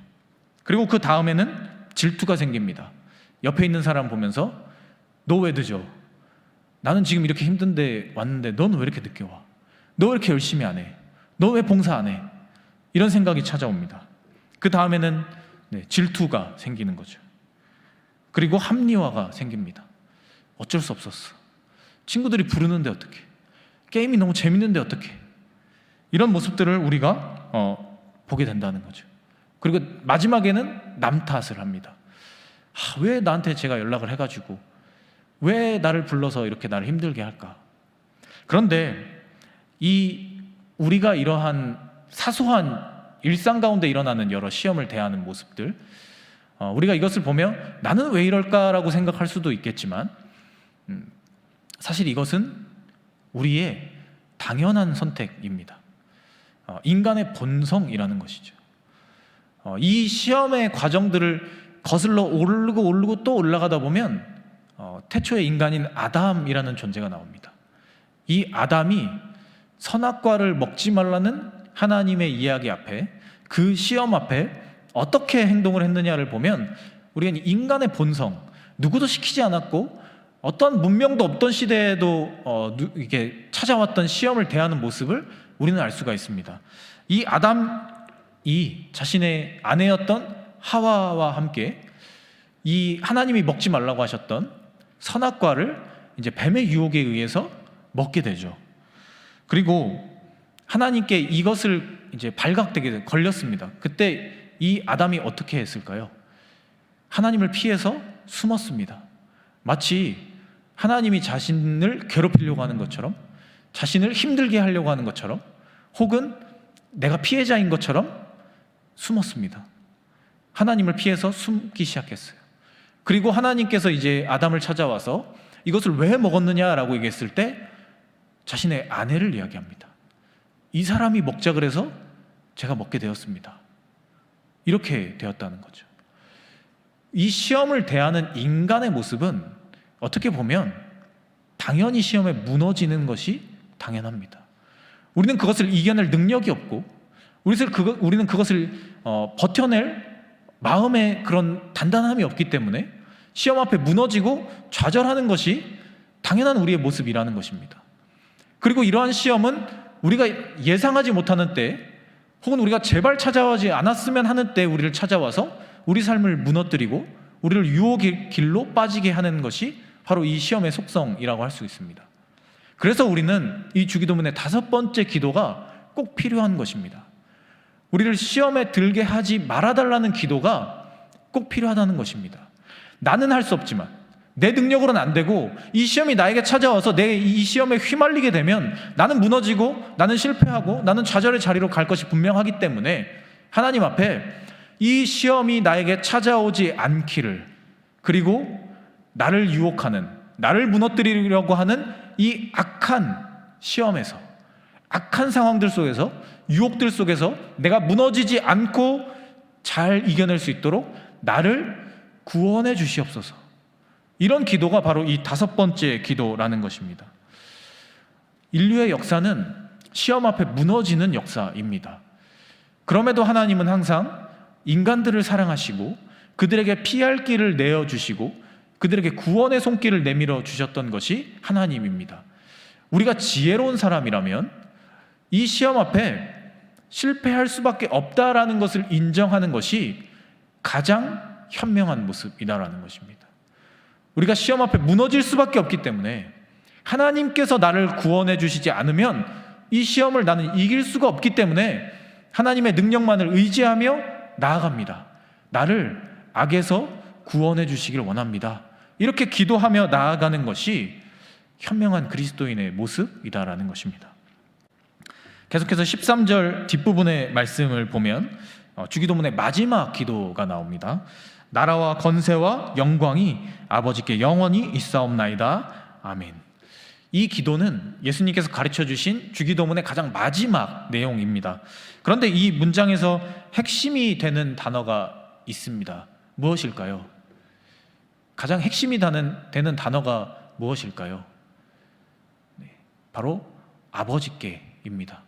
그리고 그 다음에는 질투가 생깁니다. 옆에 있는 사람 보면서 너 왜 늦어? 나는 지금 이렇게 힘든데 왔는데 넌 왜 이렇게 늦게 와? 너 왜 이렇게 열심히 안 해? 너 왜 봉사 안 해? 이런 생각이 찾아옵니다. 그 다음에는 질투가 생기는 거죠. 그리고 합리화가 생깁니다. 어쩔 수 없었어. 친구들이 부르는데 어떡해? 게임이 너무 재밌는데 어떡해? 이런 모습들을 우리가 보게 된다는 거죠. 그리고 마지막에는 남 탓을 합니다. 왜 나한테 제가 연락을 해가지고 왜 나를 불러서 이렇게 나를 힘들게 할까? 그런데 우리가 이러한 사소한 일상 가운데 일어나는 여러 시험을 대하는 모습들, 우리가 이것을 보면 나는 왜 이럴까라고 생각할 수도 있겠지만 사실 이것은 우리의 당연한 선택입니다. 인간의 본성이라는 것이죠. 이 시험의 과정들을 거슬러 오르고 또 올라가다 보면 태초의 인간인 아담이라는 존재가 나옵니다. 이 아담이 선악과를 먹지 말라는 하나님의 이야기 앞에, 그 시험 앞에 어떻게 행동을 했느냐를 보면 우리가 인간의 본성, 누구도 시키지 않았고 어떤 문명도 없던 시대에도 이게 찾아왔던 시험을 대하는 모습을 우리는 알 수가 있습니다. 이 아담이 자신의 아내였던 하와와 함께 이 하나님이 먹지 말라고 하셨던 선악과를 이제 뱀의 유혹에 의해서 먹게 되죠. 그리고 하나님께 이것을 이제 발각되게 걸렸습니다. 그때 이 아담이 어떻게 했을까요? 하나님을 피해서 숨었습니다. 마치 하나님이 자신을 괴롭히려고 하는 것처럼, 자신을 힘들게 하려고 하는 것처럼, 혹은 내가 피해자인 것처럼 숨었습니다. 하나님을 피해서 숨기 시작했어요. 그리고 하나님께서 이제 아담을 찾아와서 이것을 왜 먹었느냐라고 얘기했을 때 자신의 아내를 이야기합니다. 이 사람이 먹자 그래서 제가 먹게 되었습니다. 이렇게 되었다는 거죠. 이 시험을 대하는 인간의 모습은 어떻게 보면 당연히 시험에 무너지는 것이 당연합니다. 우리는 그것을 이겨낼 능력이 없고 우리는 그것을 버텨낼 마음의 그런 단단함이 없기 때문에 시험 앞에 무너지고 좌절하는 것이 당연한 우리의 모습이라는 것입니다. 그리고 이러한 시험은 우리가 예상하지 못하는 때, 혹은 우리가 제발 찾아오지 않았으면 하는 때 우리를 찾아와서 우리 삶을 무너뜨리고 우리를 유혹의 길로 빠지게 하는 것이 바로 이 시험의 속성이라고 할 수 있습니다. 그래서 우리는 이 주기도문의 5번째 기도가 꼭 필요한 것입니다. 우리를 시험에 들게 하지 말아달라는 기도가 꼭 필요하다는 것입니다. 나는 할 수 없지만, 내 능력으로는 안 되고 이 시험이 나에게 찾아와서 내 이 시험에 휘말리게 되면 나는 무너지고 나는 실패하고 나는 좌절의 자리로 갈 것이 분명하기 때문에 하나님 앞에 이 시험이 나에게 찾아오지 않기를, 그리고 나를 유혹하는, 나를 무너뜨리려고 하는 이 악한 시험에서, 악한 상황들 속에서, 유혹들 속에서 내가 무너지지 않고 잘 이겨낼 수 있도록 나를 구원해 주시옵소서. 이런 기도가 바로 이 5번째 기도라는 것입니다. 인류의 역사는 시험 앞에 무너지는 역사입니다. 그럼에도 하나님은 항상 인간들을 사랑하시고 그들에게 피할 길을 내어주시고 그들에게 구원의 손길을 내밀어 주셨던 것이 하나님입니다. 우리가 지혜로운 사람이라면 이 시험 앞에 실패할 수밖에 없다라는 것을 인정하는 것이 가장 현명한 모습이다라는 것입니다. 우리가 시험 앞에 무너질 수밖에 없기 때문에 하나님께서 나를 구원해 주시지 않으면 이 시험을 나는 이길 수가 없기 때문에 하나님의 능력만을 의지하며 나아갑니다. 나를 악에서 구원해 주시길 원합니다. 이렇게 기도하며 나아가는 것이 현명한 그리스도인의 모습이다라는 것입니다. 계속해서 13절 뒷부분의 말씀을 보면 주기도문의 마지막 기도가 나옵니다. 나라와 건세와 영광이 아버지께 영원히 있사옵나이다. 아멘. 이 기도는 예수님께서 가르쳐 주신 주기도문의 가장 마지막 내용입니다. 그런데 이 문장에서 핵심이 되는 단어가 있습니다. 무엇일까요? 가장 핵심이 되는 단어가 무엇일까요? 바로 아버지께입니다.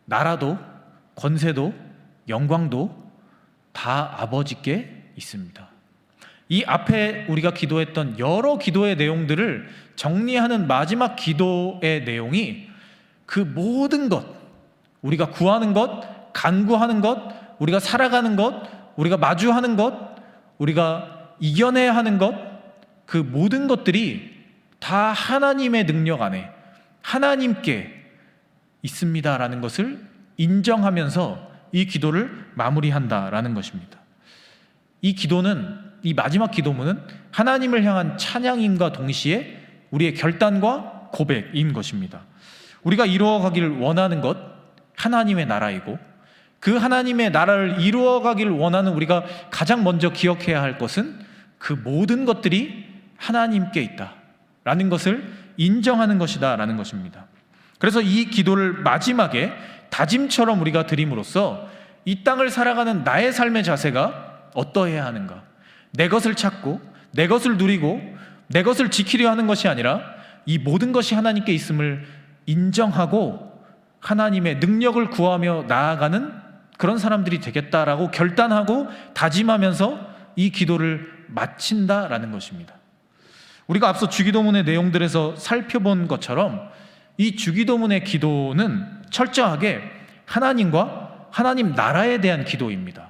나라도 권세도 영광도 다 아버지께 있습니다. 이 앞에 우리가 기도했던 여러 기도의 내용들을 정리하는 마지막 기도의 내용이 그 모든 것, 우리가 구하는 것, 간구하는 것, 우리가 살아가는 것, 우리가 마주하는 것, 우리가 이겨내야 하는 것, 그 모든 것들이 다 하나님의 능력 안에 하나님께 있습니다라는 것을 인정하면서 이 기도를 마무리한다라는 것입니다. 이 기도는, 이 마지막 기도문은 하나님을 향한 찬양임과 동시에 우리의 결단과 고백인 것입니다. 우리가 이루어가기를 원하는 것, 하나님의 나라이고 그 하나님의 나라를 이루어가기를 원하는 우리가 가장 먼저 기억해야 할 것은 그 모든 것들이 하나님께 있다라는 것을 인정하는 것이다라는 것입니다. 그래서 이 기도를 마지막에 다짐처럼 우리가 드림으로써 이 땅을 살아가는 나의 삶의 자세가 어떠해야 하는가, 내 것을 찾고 내 것을 누리고 내 것을 지키려 하는 것이 아니라 이 모든 것이 하나님께 있음을 인정하고 하나님의 능력을 구하며 나아가는 그런 사람들이 되겠다라고 결단하고 다짐하면서 이 기도를 마친다라는 것입니다. 우리가 앞서 주기도문의 내용들에서 살펴본 것처럼 이 주기도문의 기도는 철저하게 하나님과 하나님 나라에 대한 기도입니다.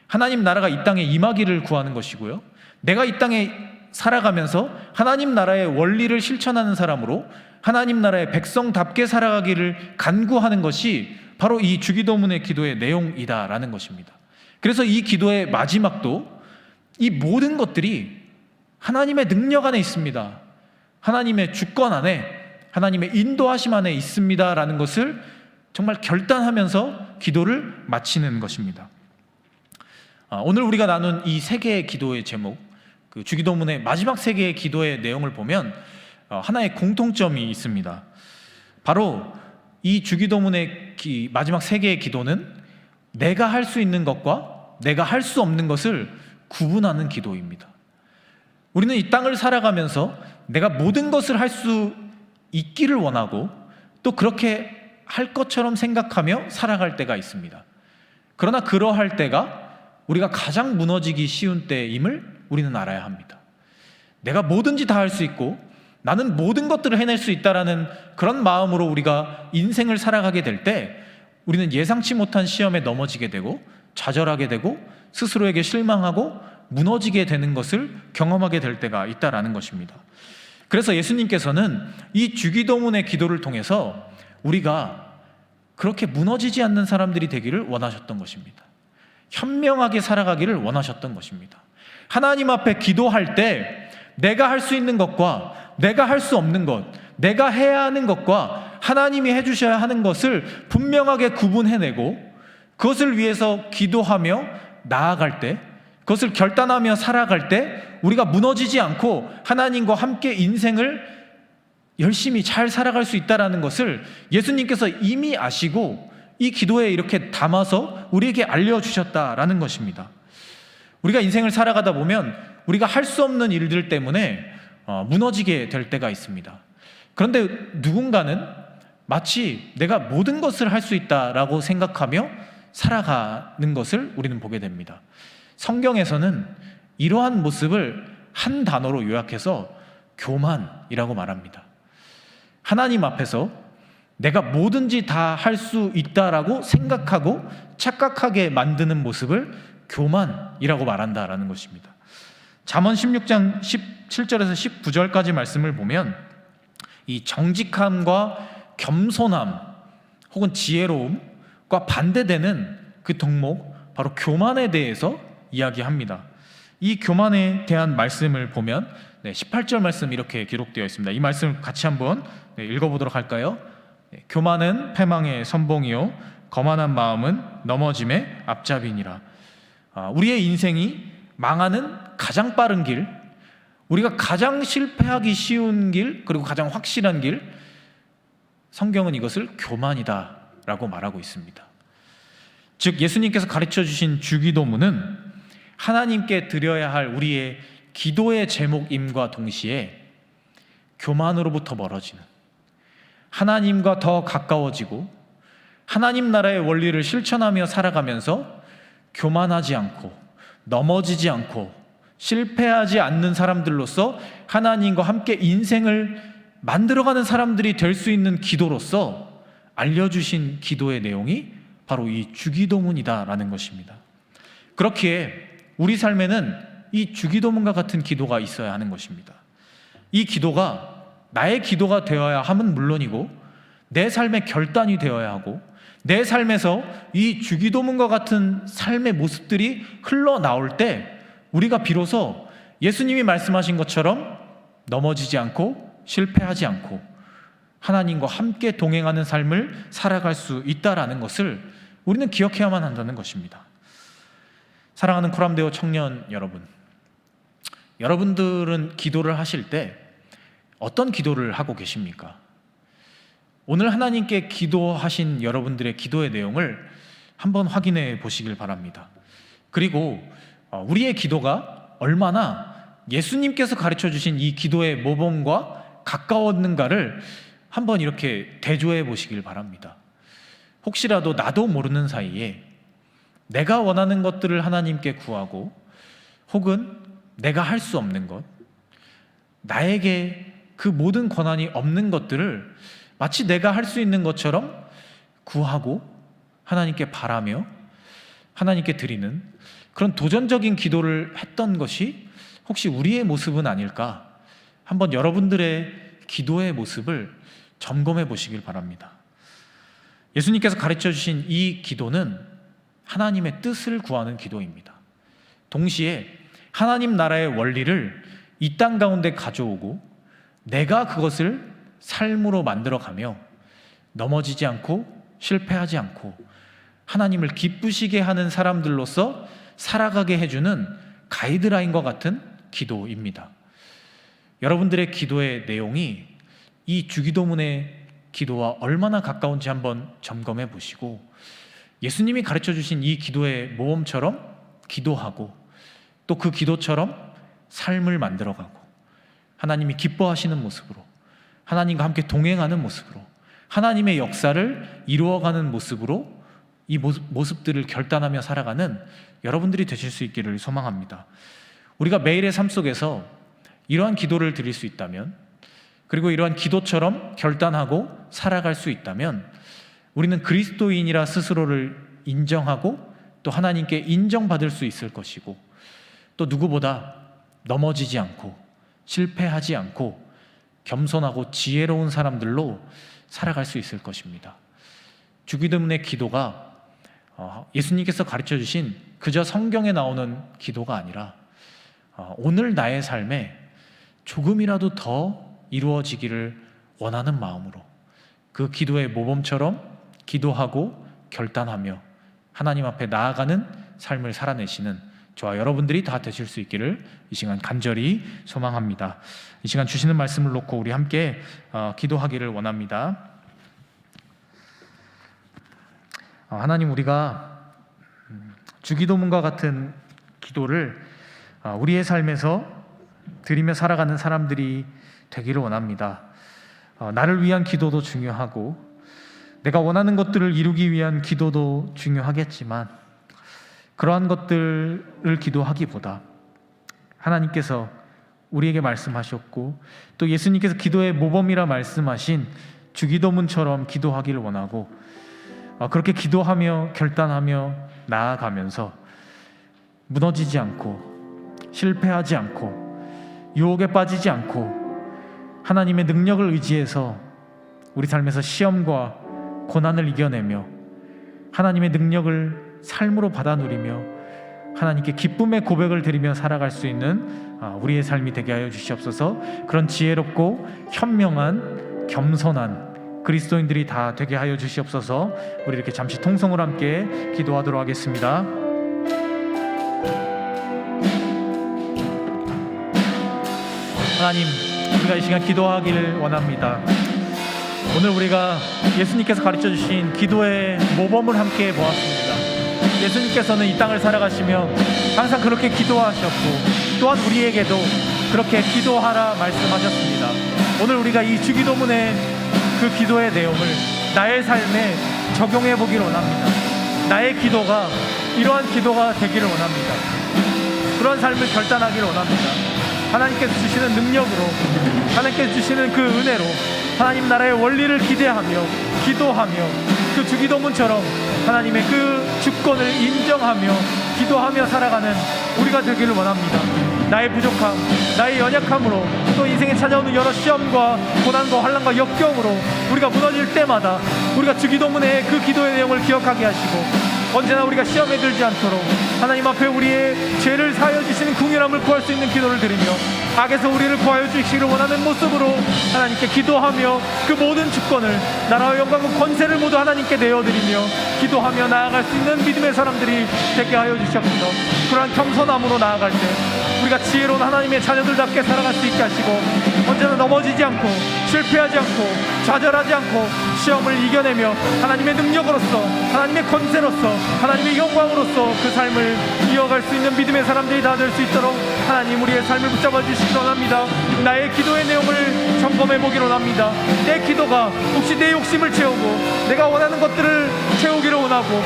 하나님 나라가 이 땅에 임하기를 구하는 것이고요, 내가 이 땅에 살아가면서 하나님 나라의 원리를 실천하는 사람으로 하나님 나라의 백성답게 살아가기를 간구하는 것이 바로 이 주기도문의 기도의 내용이다라는 것입니다. 그래서 이 기도의 마지막도 이 모든 것들이 하나님의 능력 안에 있습니다, 하나님의 주권 안에, 하나님의 인도하심 안에 있습니다라는 것을 정말 결단하면서 기도를 마치는 것입니다. 오늘 우리가 나눈 이 3개의 기도의 제목, 그 주기도문의 마지막 3개의 기도의 내용을 보면 하나의 공통점이 있습니다. 바로 이 주기도문의 마지막 3개의 기도는 내가 할 수 있는 것과 내가 할 수 없는 것을 구분하는 기도입니다. 우리는 이 땅을 살아가면서 내가 모든 것을 할 수 있기를 원하고 또 그렇게 할 것처럼 생각하며 살아갈 때가 있습니다. 그러나 그러할 때가 우리가 가장 무너지기 쉬운 때임을 우리는 알아야 합니다. 내가 뭐든지 다 할 수 있고 나는 모든 것들을 해낼 수 있다라는 그런 마음으로 우리가 인생을 살아가게 될 때 우리는 예상치 못한 시험에 넘어지게 되고 좌절하게 되고 스스로에게 실망하고 무너지게 되는 것을 경험하게 될 때가 있다라는 것입니다. 그래서 예수님께서는 이 주기도문의 기도를 통해서 우리가 그렇게 무너지지 않는 사람들이 되기를 원하셨던 것입니다. 현명하게 살아가기를 원하셨던 것입니다. 하나님 앞에 기도할 때 내가 할 수 있는 것과 내가 할 수 없는 것, 내가 해야 하는 것과 하나님이 해주셔야 하는 것을 분명하게 구분해내고 그것을 위해서 기도하며 나아갈 때 그것을 결단하며 살아갈 때 우리가 무너지지 않고 하나님과 함께 인생을 열심히 잘 살아갈 수 있다는 것을 예수님께서 이미 아시고 이 기도에 이렇게 담아서 우리에게 알려주셨다라는 것입니다. 우리가 인생을 살아가다 보면 우리가 할 수 없는 일들 때문에 무너지게 될 때가 있습니다. 그런데 누군가는 마치 내가 모든 것을 할 수 있다라고 생각하며 살아가는 것을 우리는 보게 됩니다. 성경에서는 이러한 모습을 한 단어로 요약해서 교만이라고 말합니다. 하나님 앞에서 내가 뭐든지 다 할 수 있다라고 생각하고 착각하게 만드는 모습을 교만이라고 말한다라는 것입니다. 잠언 16장 17절에서 19절까지 말씀을 보면 이 정직함과 겸손함 혹은 지혜로움과 반대되는 그 덕목, 바로 교만에 대해서 이야기합니다. 이 교만에 대한 말씀을 보면 18절 말씀 이렇게 기록되어 있습니다. 이 말씀을 같이 한번 읽어보도록 할까요? 교만은 패망의 선봉이요 거만한 마음은 넘어짐의 앞잡이니라. 우리의 인생이 망하는 가장 빠른 길, 우리가 가장 실패하기 쉬운 길, 그리고 가장 확실한 길, 성경은 이것을 교만이다라고 말하고 있습니다. 즉 예수님께서 가르쳐 주신 주기도문은 하나님께 드려야 할 우리의 기도의 제목임과 동시에 교만으로부터 멀어지는, 하나님과 더 가까워지고 하나님 나라의 원리를 실천하며 살아가면서 교만하지 않고 넘어지지 않고 실패하지 않는 사람들로서 하나님과 함께 인생을 만들어가는 사람들이 될 수 있는 기도로서 알려주신 기도의 내용이 바로 이 주기도문이다라는 것입니다. 그렇기에 우리 삶에는 이 주기도문과 같은 기도가 있어야 하는 것입니다. 이 기도가 나의 기도가 되어야 함은 물론이고 내 삶의 결단이 되어야 하고 내 삶에서 이 주기도문과 같은 삶의 모습들이 흘러나올 때 우리가 비로소 예수님이 말씀하신 것처럼 넘어지지 않고 실패하지 않고 하나님과 함께 동행하는 삶을 살아갈 수 있다라는 것을 우리는 기억해야만 한다는 것입니다. 사랑하는 코람데오 청년 여러분, 여러분들은 기도를 하실 때 어떤 기도를 하고 계십니까? 오늘 하나님께 기도하신 여러분들의 기도의 내용을 한번 확인해 보시길 바랍니다. 그리고 우리의 기도가 얼마나 예수님께서 가르쳐 주신 이 기도의 모범과 가까웠는가를 한번 이렇게 대조해 보시길 바랍니다. 혹시라도 나도 모르는 사이에 내가 원하는 것들을 하나님께 구하고 혹은 내가 할 수 없는 것, 나에게 그 모든 권한이 없는 것들을 마치 내가 할 수 있는 것처럼 구하고 하나님께 바라며 하나님께 드리는 그런 도전적인 기도를 했던 것이 혹시 우리의 모습은 아닐까? 한번 여러분들의 기도의 모습을 점검해 보시길 바랍니다. 예수님께서 가르쳐 주신 이 기도는 하나님의 뜻을 구하는 기도입니다. 동시에 하나님 나라의 원리를 이 땅 가운데 가져오고 내가 그것을 삶으로 만들어가며 넘어지지 않고 실패하지 않고 하나님을 기쁘시게 하는 사람들로서 살아가게 해주는 가이드라인과 같은 기도입니다. 여러분들의 기도의 내용이 이 주기도문의 기도와 얼마나 가까운지 한번 점검해 보시고 예수님이 가르쳐 주신 이 기도의 모범처럼 기도하고 또 그 기도처럼 삶을 만들어가고 하나님이 기뻐하시는 모습으로 하나님과 함께 동행하는 모습으로 하나님의 역사를 이루어가는 모습으로 이 모습들을 결단하며 살아가는 여러분들이 되실 수 있기를 소망합니다. 우리가 매일의 삶 속에서 이러한 기도를 드릴 수 있다면, 그리고 이러한 기도처럼 결단하고 살아갈 수 있다면 우리는 그리스도인이라 스스로를 인정하고 또 하나님께 인정받을 수 있을 것이고 또 누구보다 넘어지지 않고 실패하지 않고 겸손하고 지혜로운 사람들로 살아갈 수 있을 것입니다. 주기도문의 기도가 예수님께서 가르쳐 주신 그저 성경에 나오는 기도가 아니라 오늘 나의 삶에 조금이라도 더 이루어지기를 원하는 마음으로 그 기도의 모범처럼 기도하고 결단하며 하나님 앞에 나아가는 삶을 살아내시는 저와 여러분들이 다 되실 수 있기를 이 시간 간절히 소망합니다. 이 시간 주시는 말씀을 놓고 우리 함께 기도하기를 원합니다. 하나님, 우리가 주기도문과 같은 기도를 우리의 삶에서 드리며 살아가는 사람들이 되기를 원합니다. 나를 위한 기도도 중요하고 내가 원하는 것들을 이루기 위한 기도도 중요하겠지만 그러한 것들을 기도하기보다 하나님께서 우리에게 말씀하셨고 또 예수님께서 기도의 모범이라 말씀하신 주기도문처럼 기도하기를 원하고 그렇게 기도하며 결단하며 나아가면서 무너지지 않고 실패하지 않고 유혹에 빠지지 않고 하나님의 능력을 의지해서 우리 삶에서 시험과 고난을 이겨내며 하나님의 능력을 삶으로 받아 누리며 하나님께 기쁨의 고백을 드리며 살아갈 수 있는 우리의 삶이 되게 하여 주시옵소서. 그런 지혜롭고 현명한 겸손한 그리스도인들이 다 되게 하여 주시옵소서. 우리 이렇게 잠시 통성으로 함께 기도하도록 하겠습니다. 하나님, 우리가 이 시간 기도하기를 원합니다. 오늘 우리가 예수님께서 가르쳐 주신 기도의 모범을 함께 보았습니다. 예수님께서는 이 땅을 살아가시며 항상 그렇게 기도하셨고 또한 우리에게도 그렇게 기도하라 말씀하셨습니다. 오늘 우리가 이 주기도문의 그 기도의 내용을 나의 삶에 적용해 보기를 원합니다. 나의 기도가 이러한 기도가 되기를 원합니다. 그런 삶을 결단하기를 원합니다. 하나님께서 주시는 능력으로, 하나님께서 주시는 그 은혜로 하나님 나라의 원리를 기대하며 기도하며 그 주기도문처럼 하나님의 그 주권을 인정하며 기도하며 살아가는 우리가 되기를 원합니다. 나의 부족함, 나의 연약함으로 또 인생에 찾아오는 여러 시험과 고난과 환난과 역경으로 우리가 무너질 때마다 우리가 주기도문의 그 기도의 내용을 기억하게 하시고 언제나 우리가 시험에 들지 않도록 하나님 앞에 우리의 죄를 사하여 주시는 긍휼함을 구할 수 있는 기도를 드리며 악에서 우리를 구하여 주시기를 원하는 모습으로 하나님께 기도하며 그 모든 주권을, 나라와 영광과 권세를 모두 하나님께 내어드리며 기도하며 나아갈 수 있는 믿음의 사람들이 되게 하여 주시옵소서. 그러한 겸손함으로 나아갈 때 우리가 지혜로운 하나님의 자녀들답게 살아갈 수 있게 하시고 언제나 넘어지지 않고 실패하지 않고 좌절하지 않고 시험을 이겨내며 하나님의 능력으로서, 하나님의 권세로서, 하나님의 영광으로서 그 삶을 이어갈 수 있는 믿음의 사람들이 다 될 수 있도록 하나님 우리의 삶을 붙잡아 주시기 원합니다. 나의 기도의 내용을 점검해 보기를 원합니다. 내 기도가 혹시 내 욕심을 채우고 내가 원하는 것들을 채우기를 원하고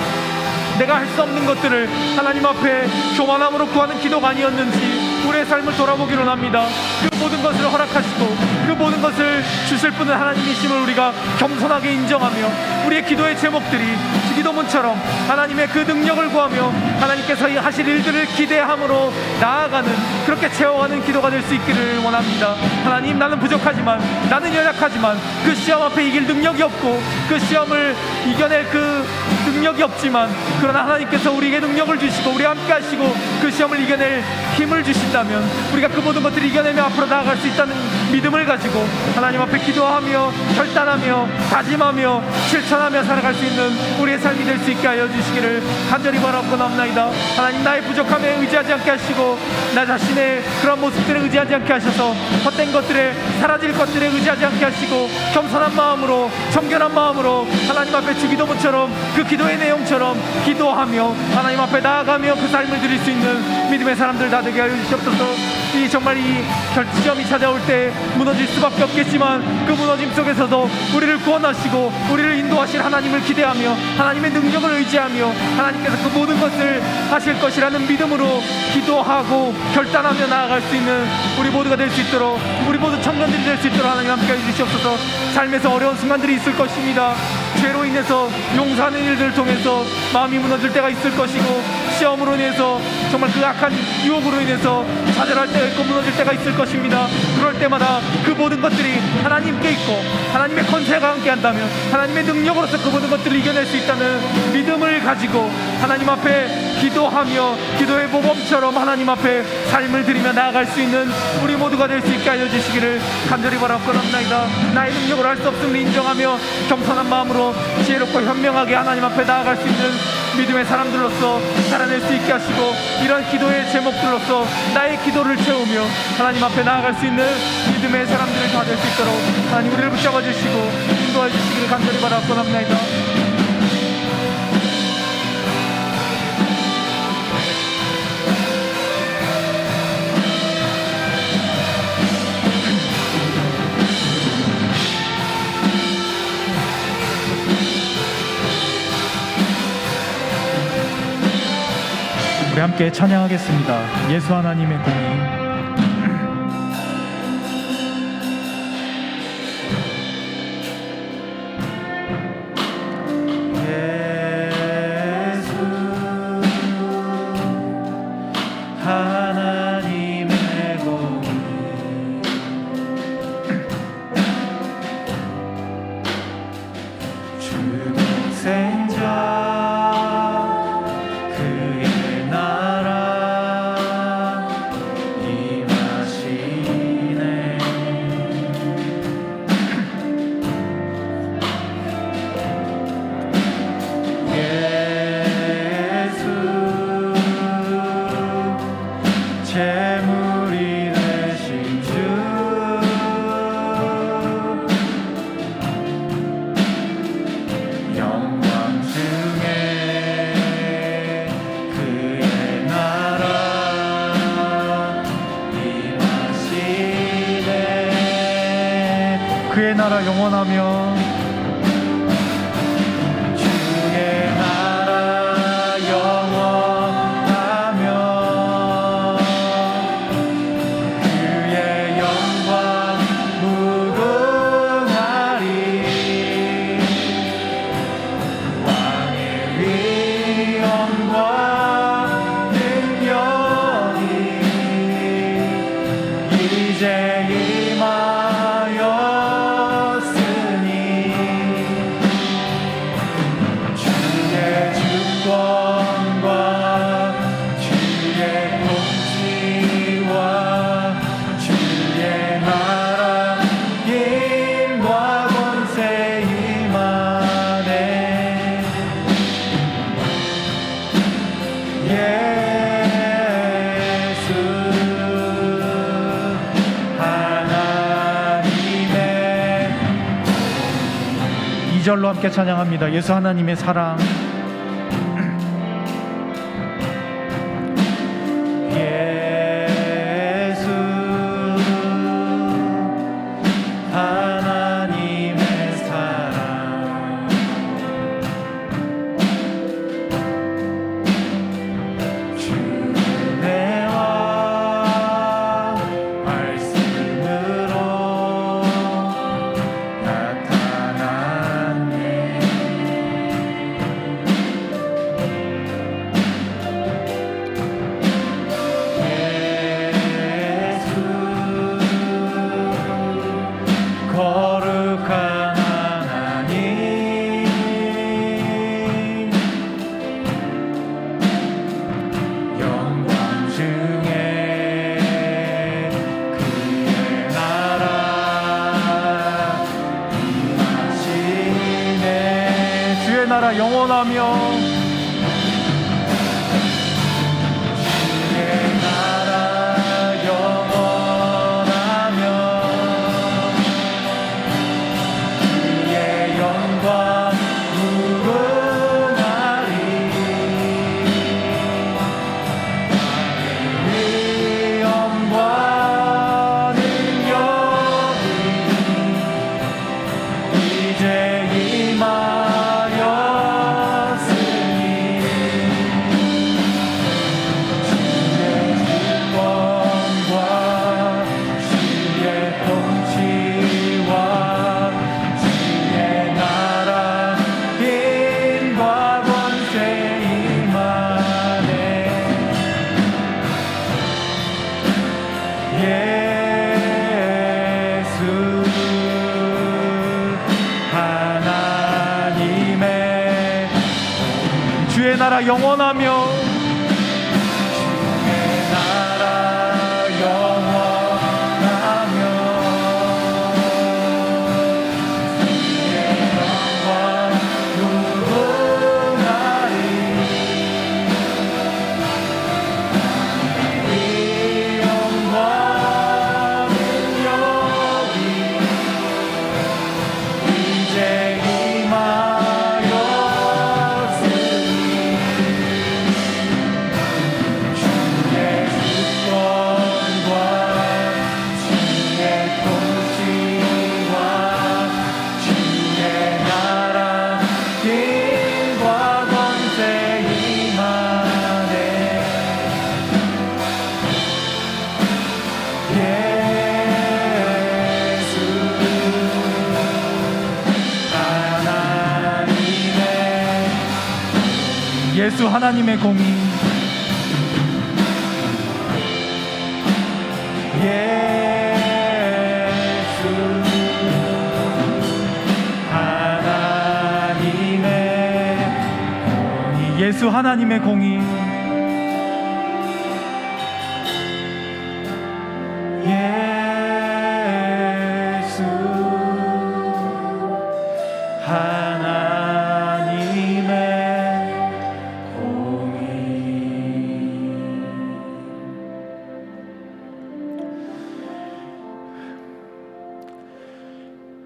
내가 할 수 없는 것들을 하나님 앞에 교만함으로 구하는 기도가 아니었는지 우리의 삶을 돌아보기를 원합니다. 그 모든 것을 허락하시고 그 모든 것을 주실 분은 하나님이심을 우리가 겸손하게 인정하며 우리의 기도의 제목들이 주기도문처럼 하나님의 그 능력을 구하며 하나님께서 하실 일들을 기대함으로 나아가는, 그렇게 채워가는 기도가 될 수 있기를 원합니다. 하나님, 나는 부족하지만, 나는 연약하지만 그 시험 앞에 이길 능력이 없고 그 시험을 이겨낼 그 능력이 없지만 그러나 하나님께서 우리에게 능력을 주시고 우리 함께 하시고 그 시험을 이겨낼 힘을 주신다면 우리가 그 모든 것들을 이겨내며 앞으로 나아갈 수 있다는 믿음을 가지고 하나님 앞에 기도하며 결단하며 다짐하며 실천하며 살아갈 수 있는 우리의 삶이 될 수 있게 하여 주시기를 간절히 바라옵나이다. 하나님, 나의 부족함에 의지하지 않게 하시고 나 자신의 그런 모습들에 의지하지 않게 하셔서 헛된 것들에, 사라질 것들에 의지하지 않게 하시고 겸손한 마음으로, 정결한 마음으로 하나님 앞에 주기도문처럼 그 기도의 내용처럼 기도하며 하나님 앞에 나아가며 그 삶을 드릴 수 있는 믿음의 사람들 다 되게 하여 주시옵소서. 정말 이 결점이 찾아올 때 무너질 수밖에 없겠지만 그 무너짐 속에서도 우리를 구원하시고 우리를 인도하실 하나님을 기대하며 하나님의 능력을 의지하며 하나님께서 그 모든 것을 하실 것이라는 믿음으로 기도하고 결단하며 나아갈 수 있는 우리 모두가 될 수 있도록, 우리 모두 청년들이 될 수 있도록 하나님 함께 해주시옵소서. 삶에서 어려운 순간들이 있을 것입니다. 죄로 인해서 용서하는 일들을 통해서 마음이 무너질 때가 있을 것이고 시험으로 인해서 정말 그 악한 유혹으로 인해서 좌절할 때가 있고 무너질 때가 있을 것입니다. 그럴 때마다 그 모든 것들이 하나님께 있고 하나님의 권세가 함께 한다면 하나님의 능력으로서 그 모든 것들을 이겨낼 수 있다는 믿음을 가지고 하나님 앞에 기도하며 기도의 모범처럼 하나님 앞에 삶을 드리며 나아갈 수 있는 우리 모두가 될 수 있게 하여 주시기를 간절히 바라옵나이다. 나의 능력으로 할 수 없음을 인정하며 겸손한 마음으로 지혜롭고 현명하게 하나님 앞에 나아갈 수 있는 믿음의 사람들로서 살아낼 수 있게 하시고, 이런 기도의 제목들로서 나의 기도를 채우며 하나님 앞에 나아갈 수 있는 믿음의 사람들을 다 될 수 있도록 하나님 우리를 붙잡아 주시고 인도해 주시기를 간절히 바라옵나이다. 우리 함께 찬양하겠습니다. 예수 하나님의 공의. 그의 나라 영원하며 주의 나라 영원하며 그의 영광 무궁하리 왕의 위엄과 능력이 이제 이 절로 함께 찬양합니다. 예수 하나님의 사랑. 예수 하나님의 사랑. 주 은혜와 말씀으로 거룩한 하나님, 영광 중에 그의 나라 임하시네. 주의 나라 영원하며 주의 나라 영원하며 주의 나라 영원하며 주의 영광 무궁하리 예수 하나님의 공의, 예수 하나님의 공의, 예수 하나님의 공의, 예수 하나님의 공의.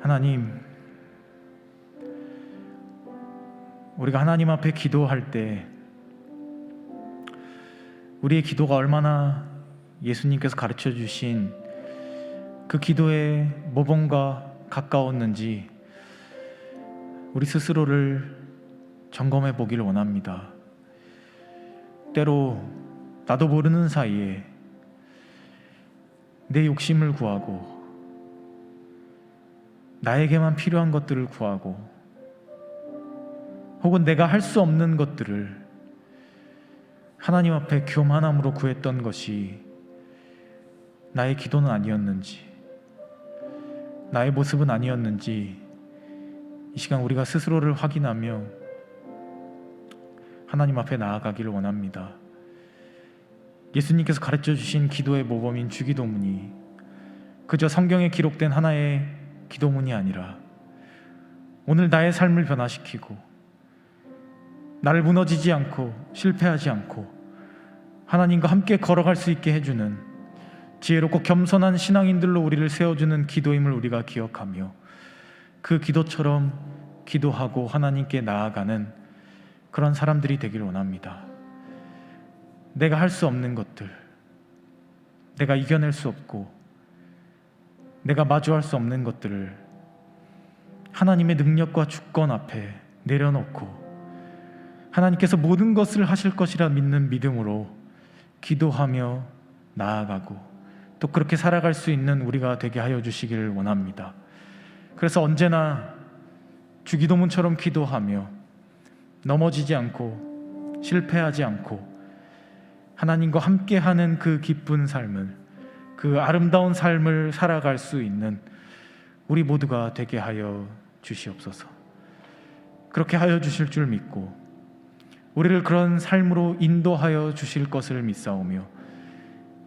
하나님, 우리가 하나님 앞에 기도할 때 우리의 기도가 얼마나 예수님께서 가르쳐 주신 그 기도의 모범과 가까웠는지 우리 스스로를 점검해 보기를 원합니다. 때로 나도 모르는 사이에 내 욕심을 구하고 나에게만 필요한 것들을 구하고 혹은 내가 할 수 없는 것들을 하나님 앞에 교만함으로 구했던 것이 나의 기도는 아니었는지, 나의 모습은 아니었는지 이 시간 우리가 스스로를 확인하며 하나님 앞에 나아가기를 원합니다. 예수님께서 가르쳐 주신 기도의 모범인 주기도문이 그저 성경에 기록된 하나의 기도문이 아니라 오늘 나의 삶을 변화시키고 나를 무너지지 않고 실패하지 않고 하나님과 함께 걸어갈 수 있게 해주는 지혜롭고 겸손한 신앙인들로 우리를 세워주는 기도임을 우리가 기억하며 그 기도처럼 기도하고 하나님께 나아가는 그런 사람들이 되기를 원합니다. 내가 할 수 없는 것들, 내가 이겨낼 수 없고 내가 마주할 수 없는 것들을 하나님의 능력과 주권 앞에 내려놓고 하나님께서 모든 것을 하실 것이라 믿는 믿음으로 기도하며 나아가고 또 그렇게 살아갈 수 있는 우리가 되게 하여 주시기를 원합니다. 그래서 언제나 주기도문처럼 기도하며 넘어지지 않고 실패하지 않고 하나님과 함께하는 그 기쁜 삶을, 그 아름다운 삶을 살아갈 수 있는 우리 모두가 되게 하여 주시옵소서. 그렇게 하여 주실 줄 믿고 우리를 그런 삶으로 인도하여 주실 것을 믿사오며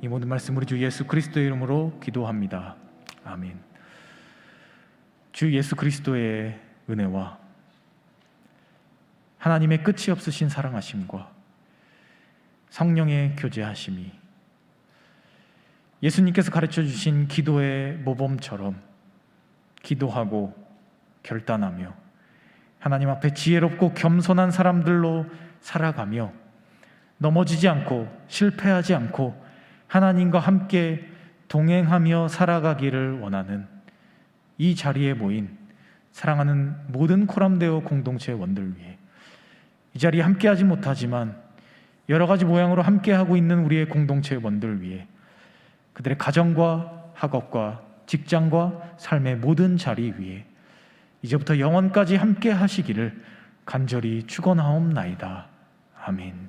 이 모든 말씀 우리 주 예수 그리스도의 이름으로 기도합니다. 아멘. 주 예수 그리스도의 은혜와 하나님의 끝이 없으신 사랑하심과 성령의 교제하심이 예수님께서 가르쳐 주신 기도의 모범처럼 기도하고 결단하며 하나님 앞에 지혜롭고 겸손한 사람들로 살아가며 넘어지지 않고 실패하지 않고 하나님과 함께 동행하며 살아가기를 원하는 이 자리에 모인 사랑하는 모든 코람데오 공동체 원들 위해 이 자리에 함께하지 못하지만 여러 가지 모양으로 함께하고 있는 우리의 공동체 원들 위해 그들의 가정과 학업과 직장과 삶의 모든 자리 위에 이제부터 영원까지 함께 하시기를 간절히 축원하옵나이다. 아멘.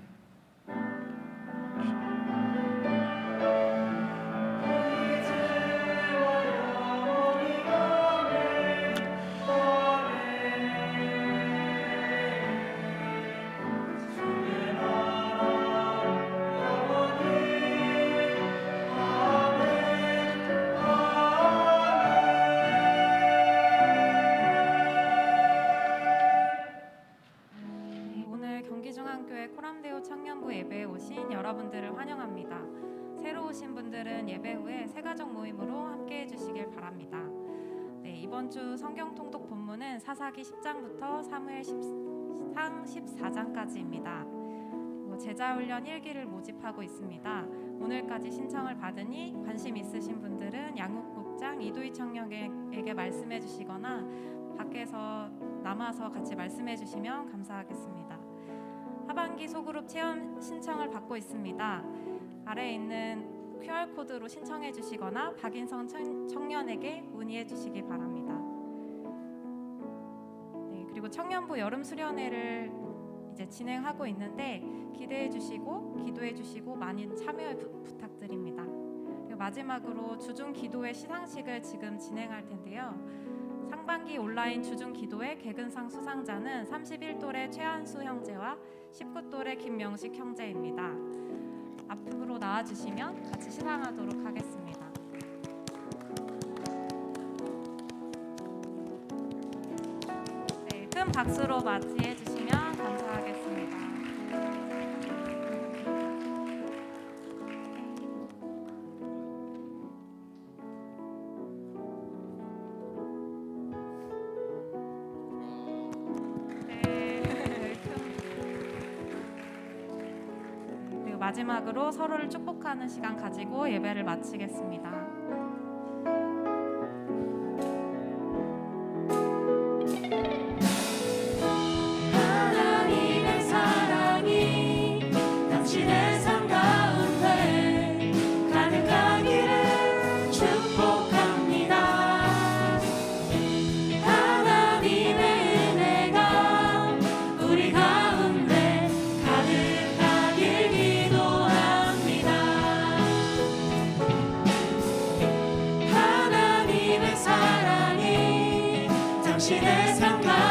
오늘 경기중앙교회 코람데오 청년부 예배에 오신 여러분들을 환영합니다. 새로 오신 분들은 예배 후에 새가족 모임으로 함께해 주시길 바랍니다. 이번 주 성경 통독 본문은 사사기 10장부터 사무엘상 14장까지입니다. 제자훈련 1기를 모집하고 있습니다. 오늘까지 신청을 받으니 관심 있으신 분들은 양육국장 이두희 청년에게 말씀해 주시거나 밖에서 남아서 같이 말씀해 주시면 감사하겠습니다. 하반기 소그룹 체험 신청을 받고 있습니다. 아래에 있는 QR코드로 신청해 주시거나 박인성 청년에게 문의해 주시기 바랍니다. 그리고 청년부 여름 수련회를 이제 진행하고 있는데 기대해 주시고 기도해 주시고 많은 참여 부탁드립니다. 그리고 마지막으로 주중 기도회 시상식을 지금 진행할 텐데요. 상반기 온라인 주중 기도회 개근상 수상자는 31돌의 최한수 형제와 19돌의 김명식 형제입니다. 앞으로 나와주시면 같이 시상하도록 하겠습니다. 네, 큰 박수로 맞이해 주시면 감사하겠습니다. 그리고 마지막으로 서로를 축복하는 시간 가지고 예배를 마치겠습니다. 하나님의 사랑이 당신의 삶 가운데 가득하기를 축복합니다. 하나님의 은혜가 우리 가운데 가득하길 기도합니다. 하나님의 사랑이 당신의 삶 가운데